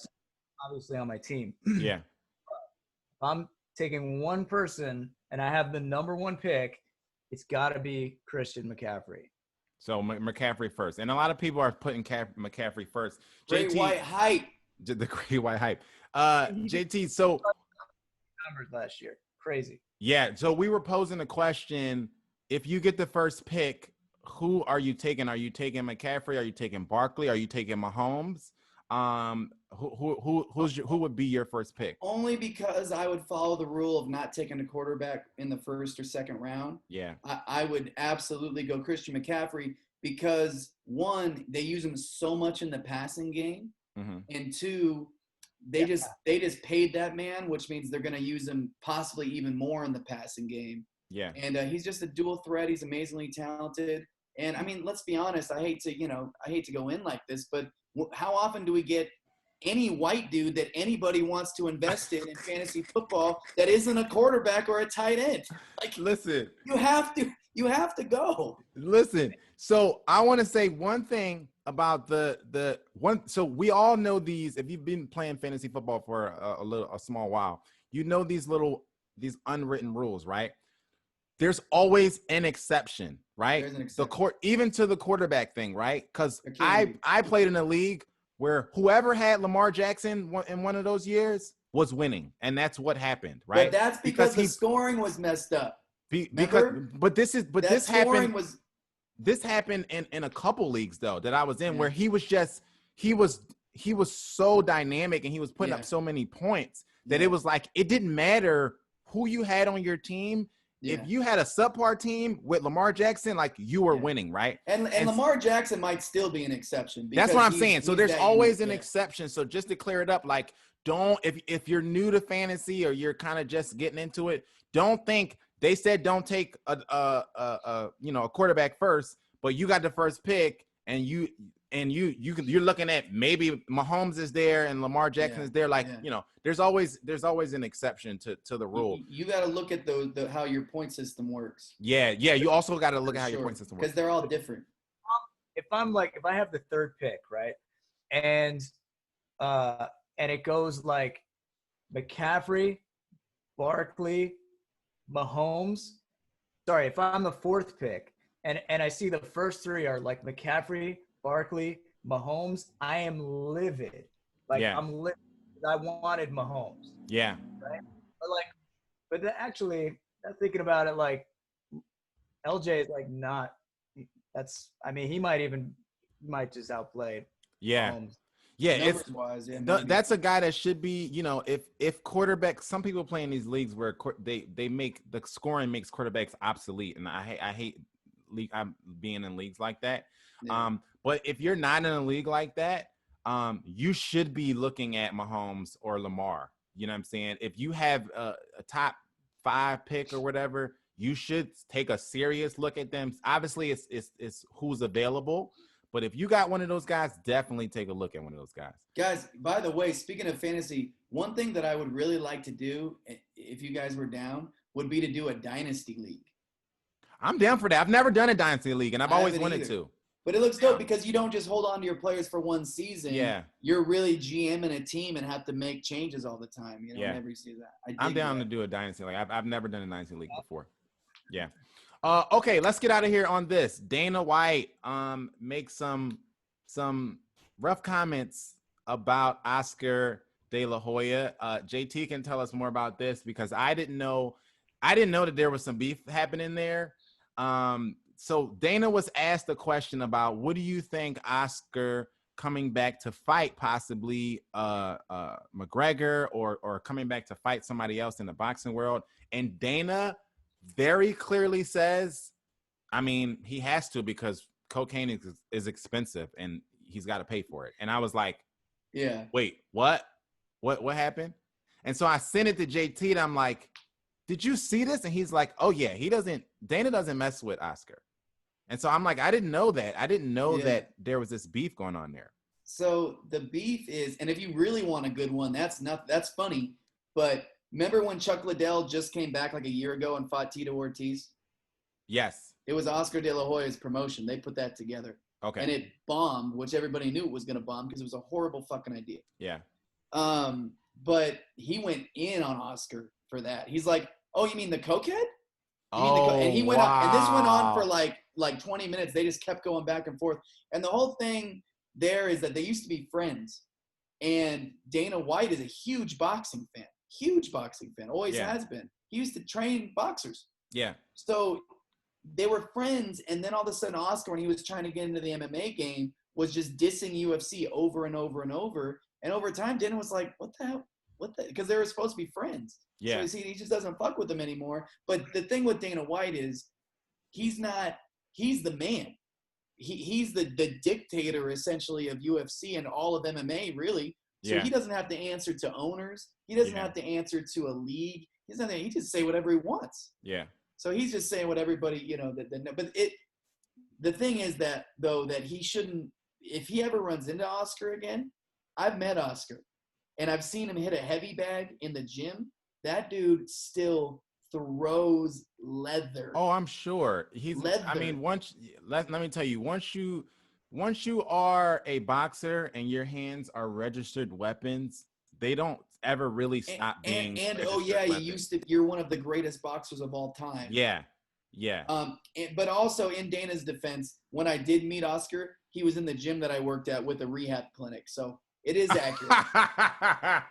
obviously on my team. Yeah. If I'm taking one person and I have the number one pick, it's got to be Christian McCaffrey. So McCaffrey first. And a lot of people are putting McCaffrey first. Great white hype. The great white hype. JT, so numbers last year. Crazy. Yeah. So we were posing a question. If you get the first pick, who are you taking? Are you taking McCaffrey? Are you taking Barkley? Are you taking Mahomes? Who would be your first pick? Only because I would follow the rule of not taking a quarterback in the first or second round. Yeah. I would absolutely go Christian McCaffrey because, one, they use him so much in the passing game. Mm-hmm. And two, they just paid that man, which means they're going to use him possibly even more in the passing game. Yeah. And he's just a dual threat. He's amazingly talented. And I mean, let's be honest. I hate to go in like this, but how often do we get any white dude that anybody wants to invest in fantasy football that isn't a quarterback or a tight end? Like, listen, you have to go. Listen. So I want to say one thing about the one. So we all know these. If you've been playing fantasy football for a small while, you know these unwritten rules, right? There's always an exception, right? There's an exception. Even to the quarterback thing, right? Because I played in a league where whoever had Lamar Jackson in one of those years was winning, and that's what happened, right? But that's because the scoring was messed up. This happened in a couple leagues though that I was in where he was so dynamic and he was putting up so many points that it was like it didn't matter who you had on your team. if you had a subpar team with Lamar Jackson, like you were winning, right? And Lamar Jackson might still be an exception. That's what I'm saying. So there's always an unique, exception. So just to clear it up, like don't if you're new to fantasy or you're kind of just getting into it, don't think they said don't take a quarterback first, but you got the first pick and you're looking at maybe Mahomes is there and Lamar Jackson is there. Like, there's always an exception to the rule. You got to look at how your point system works. Yeah. You also got to look at how your point system works. Because they're all different. If I have the third pick, right? And it goes like McCaffrey, Barkley, Mahomes. Sorry, if I'm the fourth pick and I see the first three are like McCaffrey, Barkley, Mahomes, I am livid. I'm livid. I wanted Mahomes. Yeah. Right? But actually, I'm thinking about it, like LJ is like not. He might just outplay. Yeah. Mahomes. Yeah, that's a guy that should be, if quarterbacks, some people play in these leagues where they make the scoring makes quarterbacks obsolete, and I hate I'm being in leagues like that. Yeah. But if you're not in a league like that, you should be looking at Mahomes or Lamar. You know what I'm saying? If you have a top 5 pick or whatever, you should take a serious look at them. Obviously, it's who's available. But if you got one of those guys, definitely take a look at one of those guys. Guys, by the way, speaking of fantasy, one thing that I would really like to do, if you guys were down, would be to do a dynasty league. I'm down for that. I've never done a dynasty league, and I've always wanted to. But it looks dope because you don't just hold on to your players for one season. Yeah. You're really GMing a team and have to make changes all the time. Every season. I'm down to do a dynasty league. I've never done a dynasty league before. Yeah. Okay, let's get out of here on this. Dana White makes some rough comments about Oscar De La Hoya. JT can tell us more about this because I didn't know that there was some beef happening there. So Dana was asked a question about what do you think Oscar coming back to fight possibly McGregor or coming back to fight somebody else in the boxing world, and Dana very clearly says, he has to because cocaine is expensive and he's got to pay for it. And I was like, yeah, wait, what happened? And so I sent it to JT and I'm like, did you see this? And he's like, oh yeah, Dana doesn't mess with Oscar. And so I'm like, I didn't know that. I didn't know that there was this beef going on there. So the beef is, and if you really want a good one, that's funny. But remember when Chuck Liddell just came back like a year ago and fought Tito Ortiz? Yes. It was Oscar De La Hoya's promotion. They put that together. Okay. And it bombed, which everybody knew it was going to bomb because it was a horrible fucking idea. Yeah. But he went in on Oscar for that. He's like, oh, you mean the cokehead? And he went up, and this went on for like 20 minutes. They just kept going back and forth. And the whole thing there is that they used to be friends. And Dana White is a huge boxing fan. Always has been. He used to train boxers. Yeah. So they were friends, and then all of a sudden Oscar, when he was trying to get into the MMA game, was just dissing UFC over and over and over. And over time, Dana was like, what the hell? Because they were supposed to be friends. Yeah. So he just doesn't fuck with them anymore. But the thing with Dana White is he's the man. He's the dictator, essentially, of UFC and all of MMA, really. So he doesn't have to answer to owners. He doesn't have to answer to a league. He just say whatever he wants. Yeah. So he's just saying what everybody, but the thing is that he shouldn't, if he ever runs into Oscar again, I've met Oscar and I've seen him hit a heavy bag in the gym. That dude still throws leather. Oh, I'm sure. He's leather. Let me tell you, once you are a boxer and your hands are registered weapons, they don't ever really stop being. You're one of the greatest boxers of all time. Yeah. But also in Dana's defense, when I did meet Oscar, he was in the gym that I worked at with a rehab clinic. So it is accurate.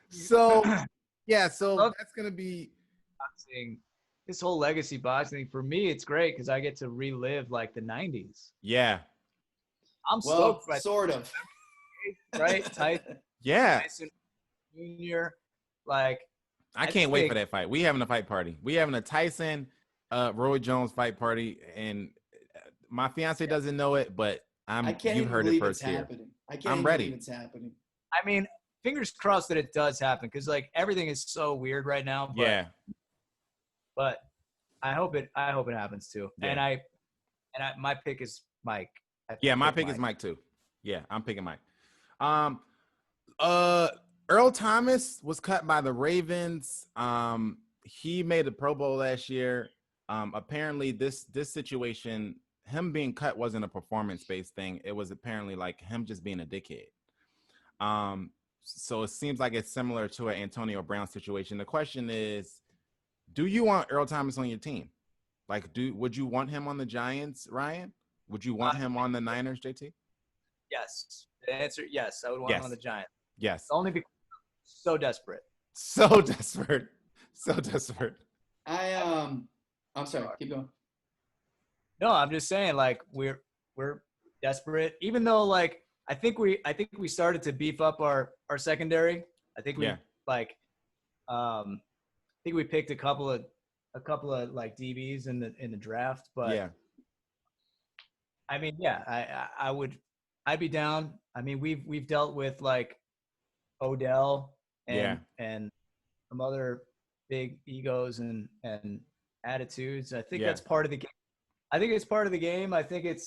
So that's gonna be boxing. This whole legacy boxing thing, for me, it's great because I get to relive like the 90s. Yeah. I'm stoked. Sort of. Right? Tyson. Yeah. Tyson Jr. Like, I can't wait for that fight. We having a fight party. We having a Tyson, Roy Jones fight party, and my fiance doesn't know it, but I can't you've even heard believe it it's first here. happening. I can't I'm even ready. believe it's happening. I mean, fingers crossed that it does happen because like everything is so weird right now. But, but I hope it happens too. Yeah. And my pick is Mike. My pick is Mike too. Yeah, I'm picking Mike. Earl Thomas was cut by the Ravens. He made the Pro Bowl last year. Apparently this situation, him being cut wasn't a performance-based thing. It was apparently like him just being a dickhead. So it seems like it's similar to an Antonio Brown situation. The question is, do you want Earl Thomas on your team? Like, would you want him on the Giants, Ryan? Would you want him on the Niners, JT? Yes. The answer, yes. I would want him on the Giants. Yes. Only because I'm so desperate. So desperate. So desperate. I'm sorry. Keep going. No, I'm just saying, like, we're desperate. Even though, like, I think we started to beef up our secondary. I think we I think we picked a couple of like DBs in the draft, but I mean, I'd be down. I mean, we've dealt with like Odell and some other big egos and attitudes. I think that's part of the game. I think it's part of the game. I think it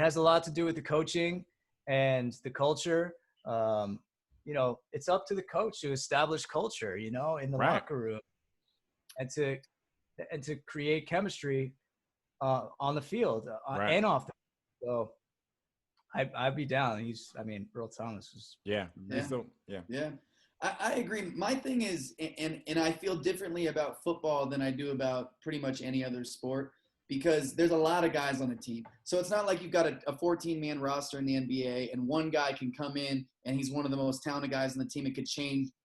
has a lot to do with the coaching and the culture. You know, it's up to the coach to establish culture, you know, in the locker room and to create chemistry on the field and off the field. So I'd be down. Earl Thomas was. I agree. My thing is, and I feel differently about football than I do about pretty much any other sport because there's a lot of guys on the team. So it's not like you've got a 14-man roster in the NBA and one guy can come in and he's one of the most talented guys on the team. It could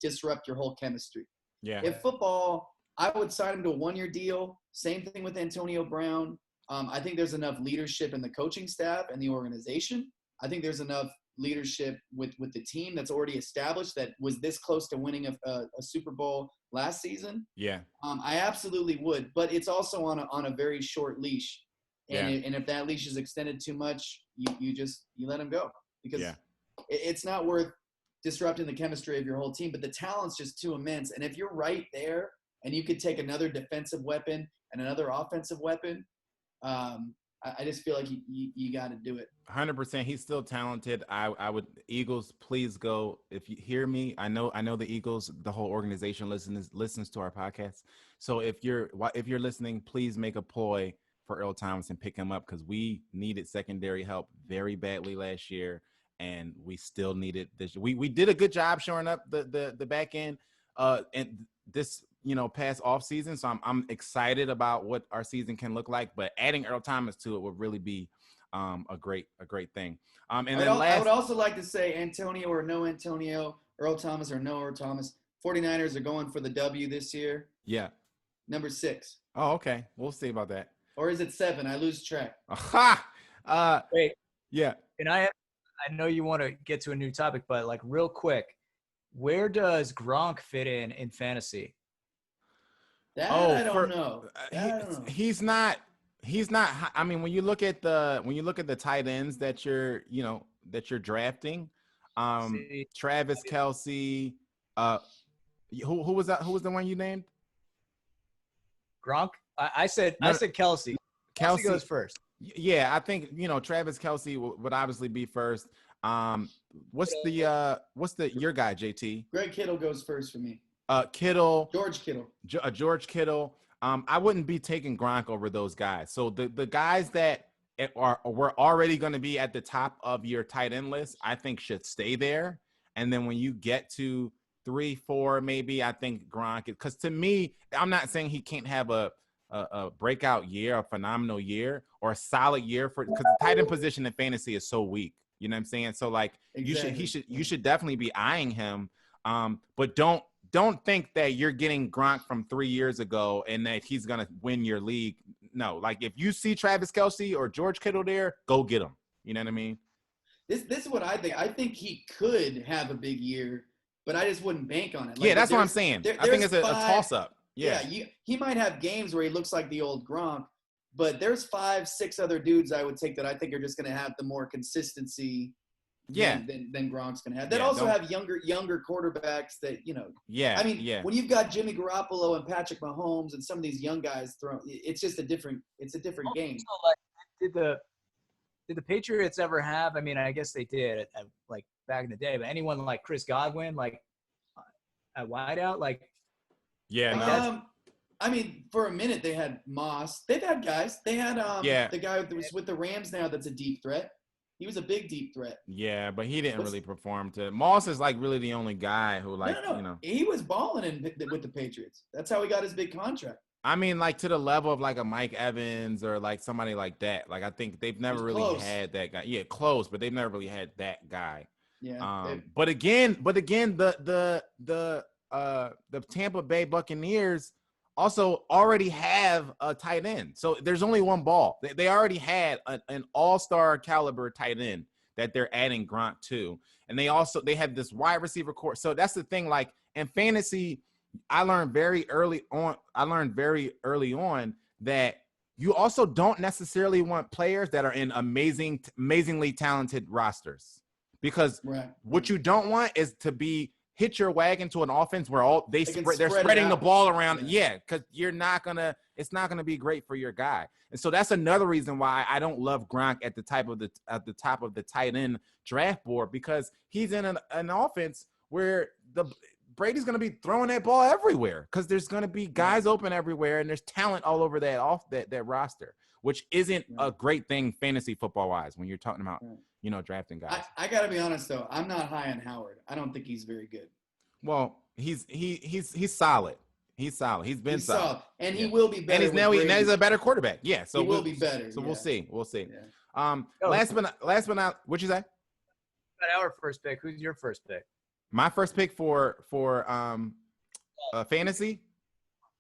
disrupt your whole chemistry. Yeah. If football, I would sign him to a 1-year deal. Same thing with Antonio Brown. I think there's enough leadership in the coaching staff and the organization. I think there's enough leadership with the team that's already established that was this close to winning a Super Bowl last season. Yeah. I absolutely would, but it's also on a very short leash. And if that leash is extended too much, you let him go because it's not worth disrupting the chemistry of your whole team, but the talent's just too immense. And if you're right there and you could take another defensive weapon and another offensive weapon, I just feel like you got to do it. 100%. He's still talented. I would Eagles, please go. If you hear me, I know the Eagles, the whole organization listens to our podcast. So if you're listening, please make a ploy for Earl Thomas and pick him up because we needed secondary help very badly last year, and we still need it this year. We did a good job shoring up the back end and this past off season. So I'm excited about what our season can look like, but adding Earl Thomas to it would really be a great thing. I would also like to say Antonio or no Antonio, Earl Thomas or no Earl Thomas. 49ers are going for the W this year. Yeah. Number 6. Oh, okay. We'll see about that. Or is it 7? I lose track. Aha! Wait. Yeah. And I know you want to get to a new topic, but like real quick, where does Gronk fit in fantasy? I don't know. He's not. I mean, when you look at the tight ends that you're drafting, Travis Kelce, who was that? Who was the one you named? Gronk. I said Kelce. Kelce goes first. Yeah, I think Travis Kelce would obviously be first. What's your guy, JT? Greg Kittle goes first for me. Kittle. George Kittle. George Kittle. I wouldn't be taking Gronk over those guys. So the guys that were already going to be at the top of your tight end list, I think should stay there. And then when you get to 3, 4, maybe, I think Gronk, because to me, I'm not saying he can't have a breakout year, a phenomenal year, or a solid year because the tight end position in fantasy is so weak. You know what I'm saying? So like exactly. you should definitely be eyeing him. But don't think that you're getting Gronk from 3 years ago and that he's going to win your league. No, like if you see Travis Kelce or George Kittle there, go get him. You know what I mean? This is what I think. I think he could have a big year but I just wouldn't bank on it. Yeah, that's what I'm saying. I think it's a toss-up. Yeah. He might have games where he looks like the old Gronk, but there's 5-6 other dudes I would take that I think are just going to have the more consistency than Gronk's going to have. That also have younger quarterbacks that, you know. Yeah. I mean, when you've got Jimmy Garoppolo and Patrick Mahomes and some of these young guys it's just a different game. Like, did the Patriots ever have, I mean, I guess they did like back in the day, but anyone like Chris Godwin, like at wideout, like. Yeah, no. I mean, for a minute they had Moss. They've had guys. They had the guy that was with the Rams now that's a deep threat. He was a big deep threat. Yeah, but he didn't really perform. Moss is like really the only guy who like, no. You know. He was balling with the Patriots. That's how he got his big contract. I mean, like to the level of like a Mike Evans or like somebody like that. Like I think they've never really had that guy. Yeah, close, but they've never really had that guy. Yeah. But again, the Tampa Bay Buccaneers also already have a tight end. So there's only one ball. They already had an all-star caliber tight end that they're adding Gronk to. And they have this wide receiver core. So that's the thing, like in fantasy, I learned very early on that you also don't necessarily want players that are in amazingly talented rosters. Because what you don't want is to hit your wagon to an offense where they're spreading the ball around. Yeah, because it's not gonna be great for your guy. And so that's another reason why I don't love Gronk at the top of the tight end draft board, because he's in an offense where Brady's gonna be throwing that ball everywhere because there's gonna be guys open everywhere and there's talent all over that roster, which isn't a great thing fantasy football wise when you're talking about drafting guys. I gotta be honest though, I'm not high on Howard. I don't think he's very good. Well, he's solid. He's solid. He's been solid. And he will be better. And he's a better quarterback. Yeah. So he will be better. So we'll see. Yeah. Last but not, what'd you say? About our first pick. Who's your first pick? My first pick for fantasy.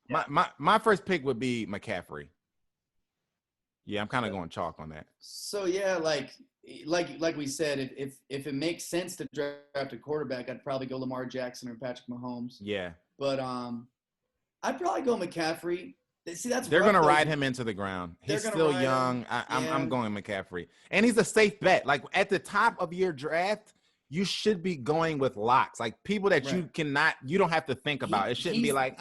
Yeah. My first pick would be McCaffrey. Yeah, I'm kind of going chalk on that. So yeah, like we said, if it makes sense to draft a quarterback, I'd probably go Lamar Jackson or Patrick Mahomes. Yeah. But I'd probably go McCaffrey. See, they're going to ride him into the ground. He's still young. I'm going McCaffrey. And he's a safe bet. Like at the top of your draft, you should be going with locks. Like people that you don't have to think about. It shouldn't be like,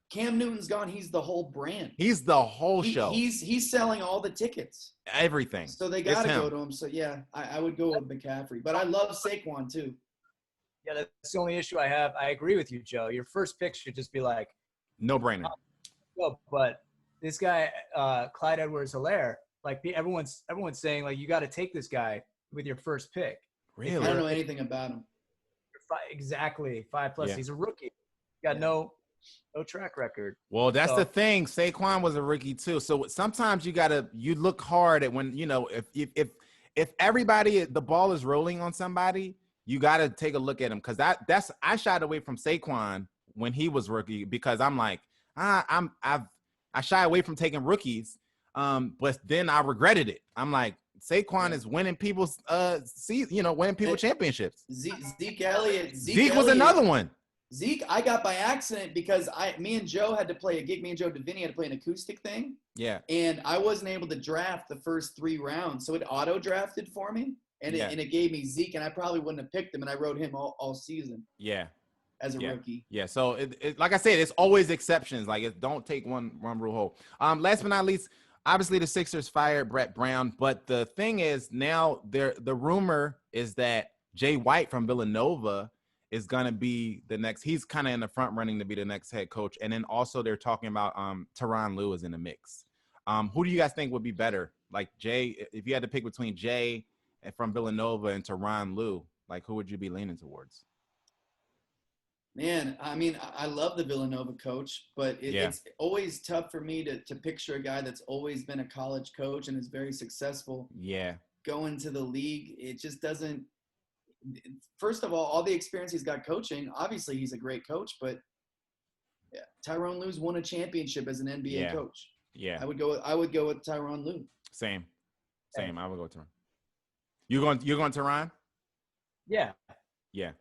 Cam Newton's gone. He's the whole brand. He's the whole show. He's selling all the tickets. Everything. So they got to go to him. So yeah, I would go with McCaffrey. But I love Saquon too. Yeah, that's the only issue I have. I agree with you, Joe. Your first pick should just be like no brainer. But this guy, Clyde Edwards-Helaire, like everyone's saying, like you got to take this guy with your first pick. Really? I don't know anything about him. Exactly, 5+. Yeah. He's a rookie. Got no track record. Well, that's the thing. Saquon was a rookie too. So sometimes you look hard at when if everybody the ball is rolling on somebody, you got to take a look at him, because I shied away from Saquon when he was rookie because I'm like I shy away from taking rookies, but then I regretted it. I'm like, Saquon is winning people's winning people championships. Zeke Elliott. Zeke was another one. Zeke, I got by accident because me and Joe had to play a gig. Me and Joe Davini had to play an acoustic thing. Yeah. And I wasn't able to draft the first 3 rounds, so it auto drafted for me, and it gave me Zeke, and I probably wouldn't have picked him, and I rode him all season. Yeah. As a rookie. Yeah. So it like I said, it's always exceptions. Like don't take one rule whole. Last but not least, obviously the Sixers fired Brett Brown, but the thing is now the rumor is that Jay White from Villanova is gonna be the next. He's kind of in the front running to be the next head coach, and then also they're talking about Tyronn Lue is in the mix. Who do you guys think would be better? Like Jay, if you had to pick between Jay from Villanova and Tyronn Lue, like who would you be leaning towards? Man, I mean, I love the Villanova coach, but it's always tough for me to picture a guy that's always been a college coach and is very successful. Yeah. Going to the league, it just doesn't. First of all the experience he's got coaching, obviously he's a great coach, but Tyronn Lue's won a championship as an NBA coach. Yeah. I would go with Tyronn Lue. Same. I would go Tyronn. You're going Tyronn? Yeah. Yeah.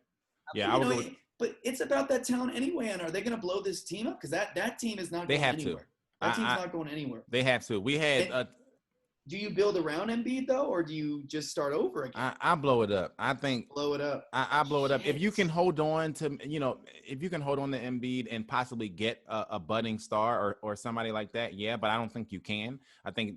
Yeah, I would go with But it's about that talent anyway. And are they going to blow this team up? Because that team is not going anywhere. That team's not going anywhere. They have to. We had. Do you build around Embiid though, or do you just start over again? I blow it up. I think blow it up. I blow it up. If you can hold on to, if you can hold on to Embiid and possibly get a budding star or somebody like that, yeah. But I don't think you can. I think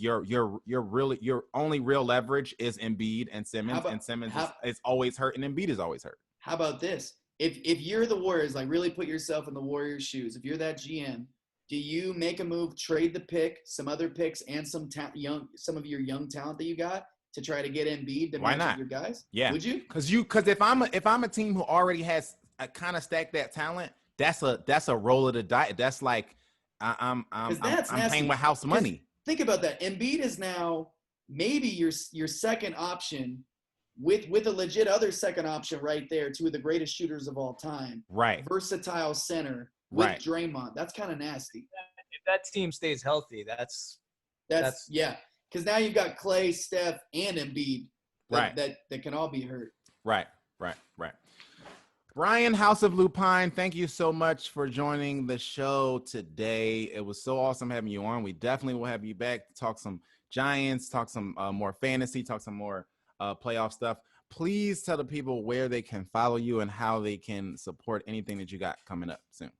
your only real leverage is Embiid and Simmons, and Simmons is always hurt, and Embiid is always hurt. How about this? If you're the Warriors, like really put yourself in the Warriors' shoes. If you're that GM. Do you make a move, trade the pick, some other picks, and some of your young talent that you got to try to get Embiid to match up your guys? Yeah. Would you? Because if I'm a team who already has kind of stacked that talent, that's a roll of the dice. That's like I'm paying with house money. Think about that. Embiid is now maybe your second option with a legit other second option right there. Two of the greatest shooters of all time. Right. Versatile center. With Draymond, that's kind of nasty. If that team stays healthy, that's yeah. Because now you've got Clay, Steph, and Embiid that can all be hurt. Right. Brian, House of Lupine, thank you so much for joining the show today. It was so awesome having you on. We definitely will have you back to talk some Giants, talk some more fantasy, talk some more playoff stuff. Please tell the people where they can follow you and how they can support anything that you got coming up soon.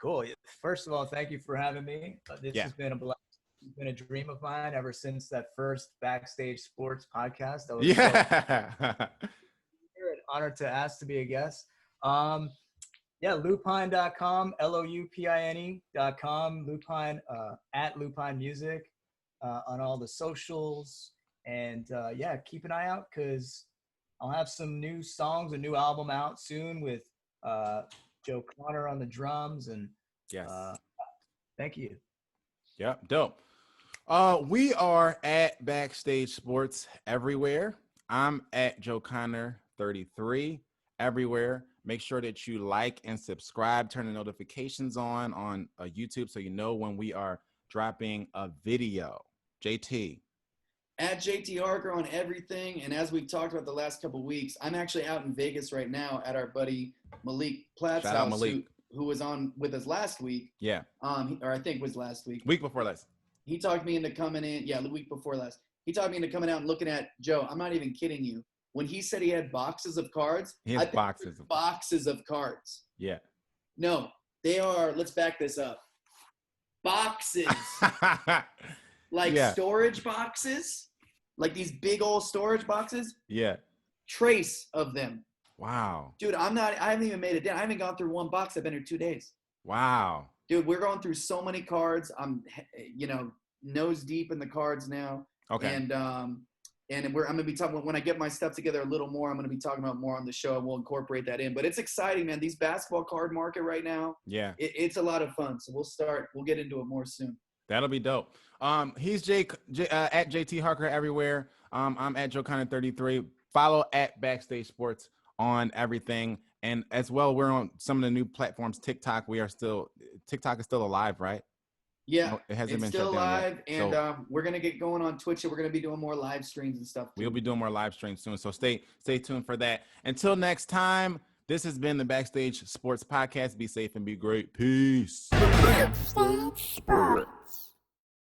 Cool. First of all, thank you for having me. This has been a blast. It's been a dream of mine ever since that first Backstage Sports podcast. I was an honored to ask to be a guest. Lupine.com, LOUPINE.com, Lupine at Lupine Music on all the socials. And keep an eye out because I'll have some new songs, a new album out soon with Joe Connor on the drums, and thank you. Yeah, dope. We are at Backstage Sports everywhere. I'm at Joe Connor 33 everywhere. Make sure that you like and subscribe, turn the notifications on YouTube so you know when we are dropping a video. JT. At JT Harker on everything. And as we talked about the last couple of weeks, I'm actually out in Vegas right now at our buddy Malik Platt's house, who was on with us last week. Yeah. Or I think was last week. Week before last. He talked me into coming in. Yeah, the week before last. He talked me into coming out and looking at Joe. I'm not even kidding you. When he said he had boxes of cards, boxes of cards. Yeah. No, they are. Let's back this up. Boxes. Storage boxes, like these big old storage boxes. Yeah. Trace of them. Wow. Dude, I haven't even made it down. I haven't gone through one box. I've been here 2 days. Wow. Dude, we're going through so many cards. I'm, nose deep in the cards now. Okay. And I'm going to be talking, when I get my stuff together a little more, I'm going to be talking about more on the show, and we'll incorporate that in. But it's exciting, man. These basketball card market right now. Yeah. It's a lot of fun. So we'll get into it more soon. That'll be dope. He's at JT Harker everywhere. I'm at Joe Connor 33. Follow at Backstage Sports on everything. And as well, we're on some of the new platforms. TikTok is still alive, right? Yeah, it hasn't been still shut down live, yet. And we're gonna get going on Twitch. And we're gonna be doing more live streams and stuff too. We'll be doing more live streams soon. So stay tuned for that. Until next time, this has been the Backstage Sports Podcast. Be safe and be great. Peace. Backstage Sports.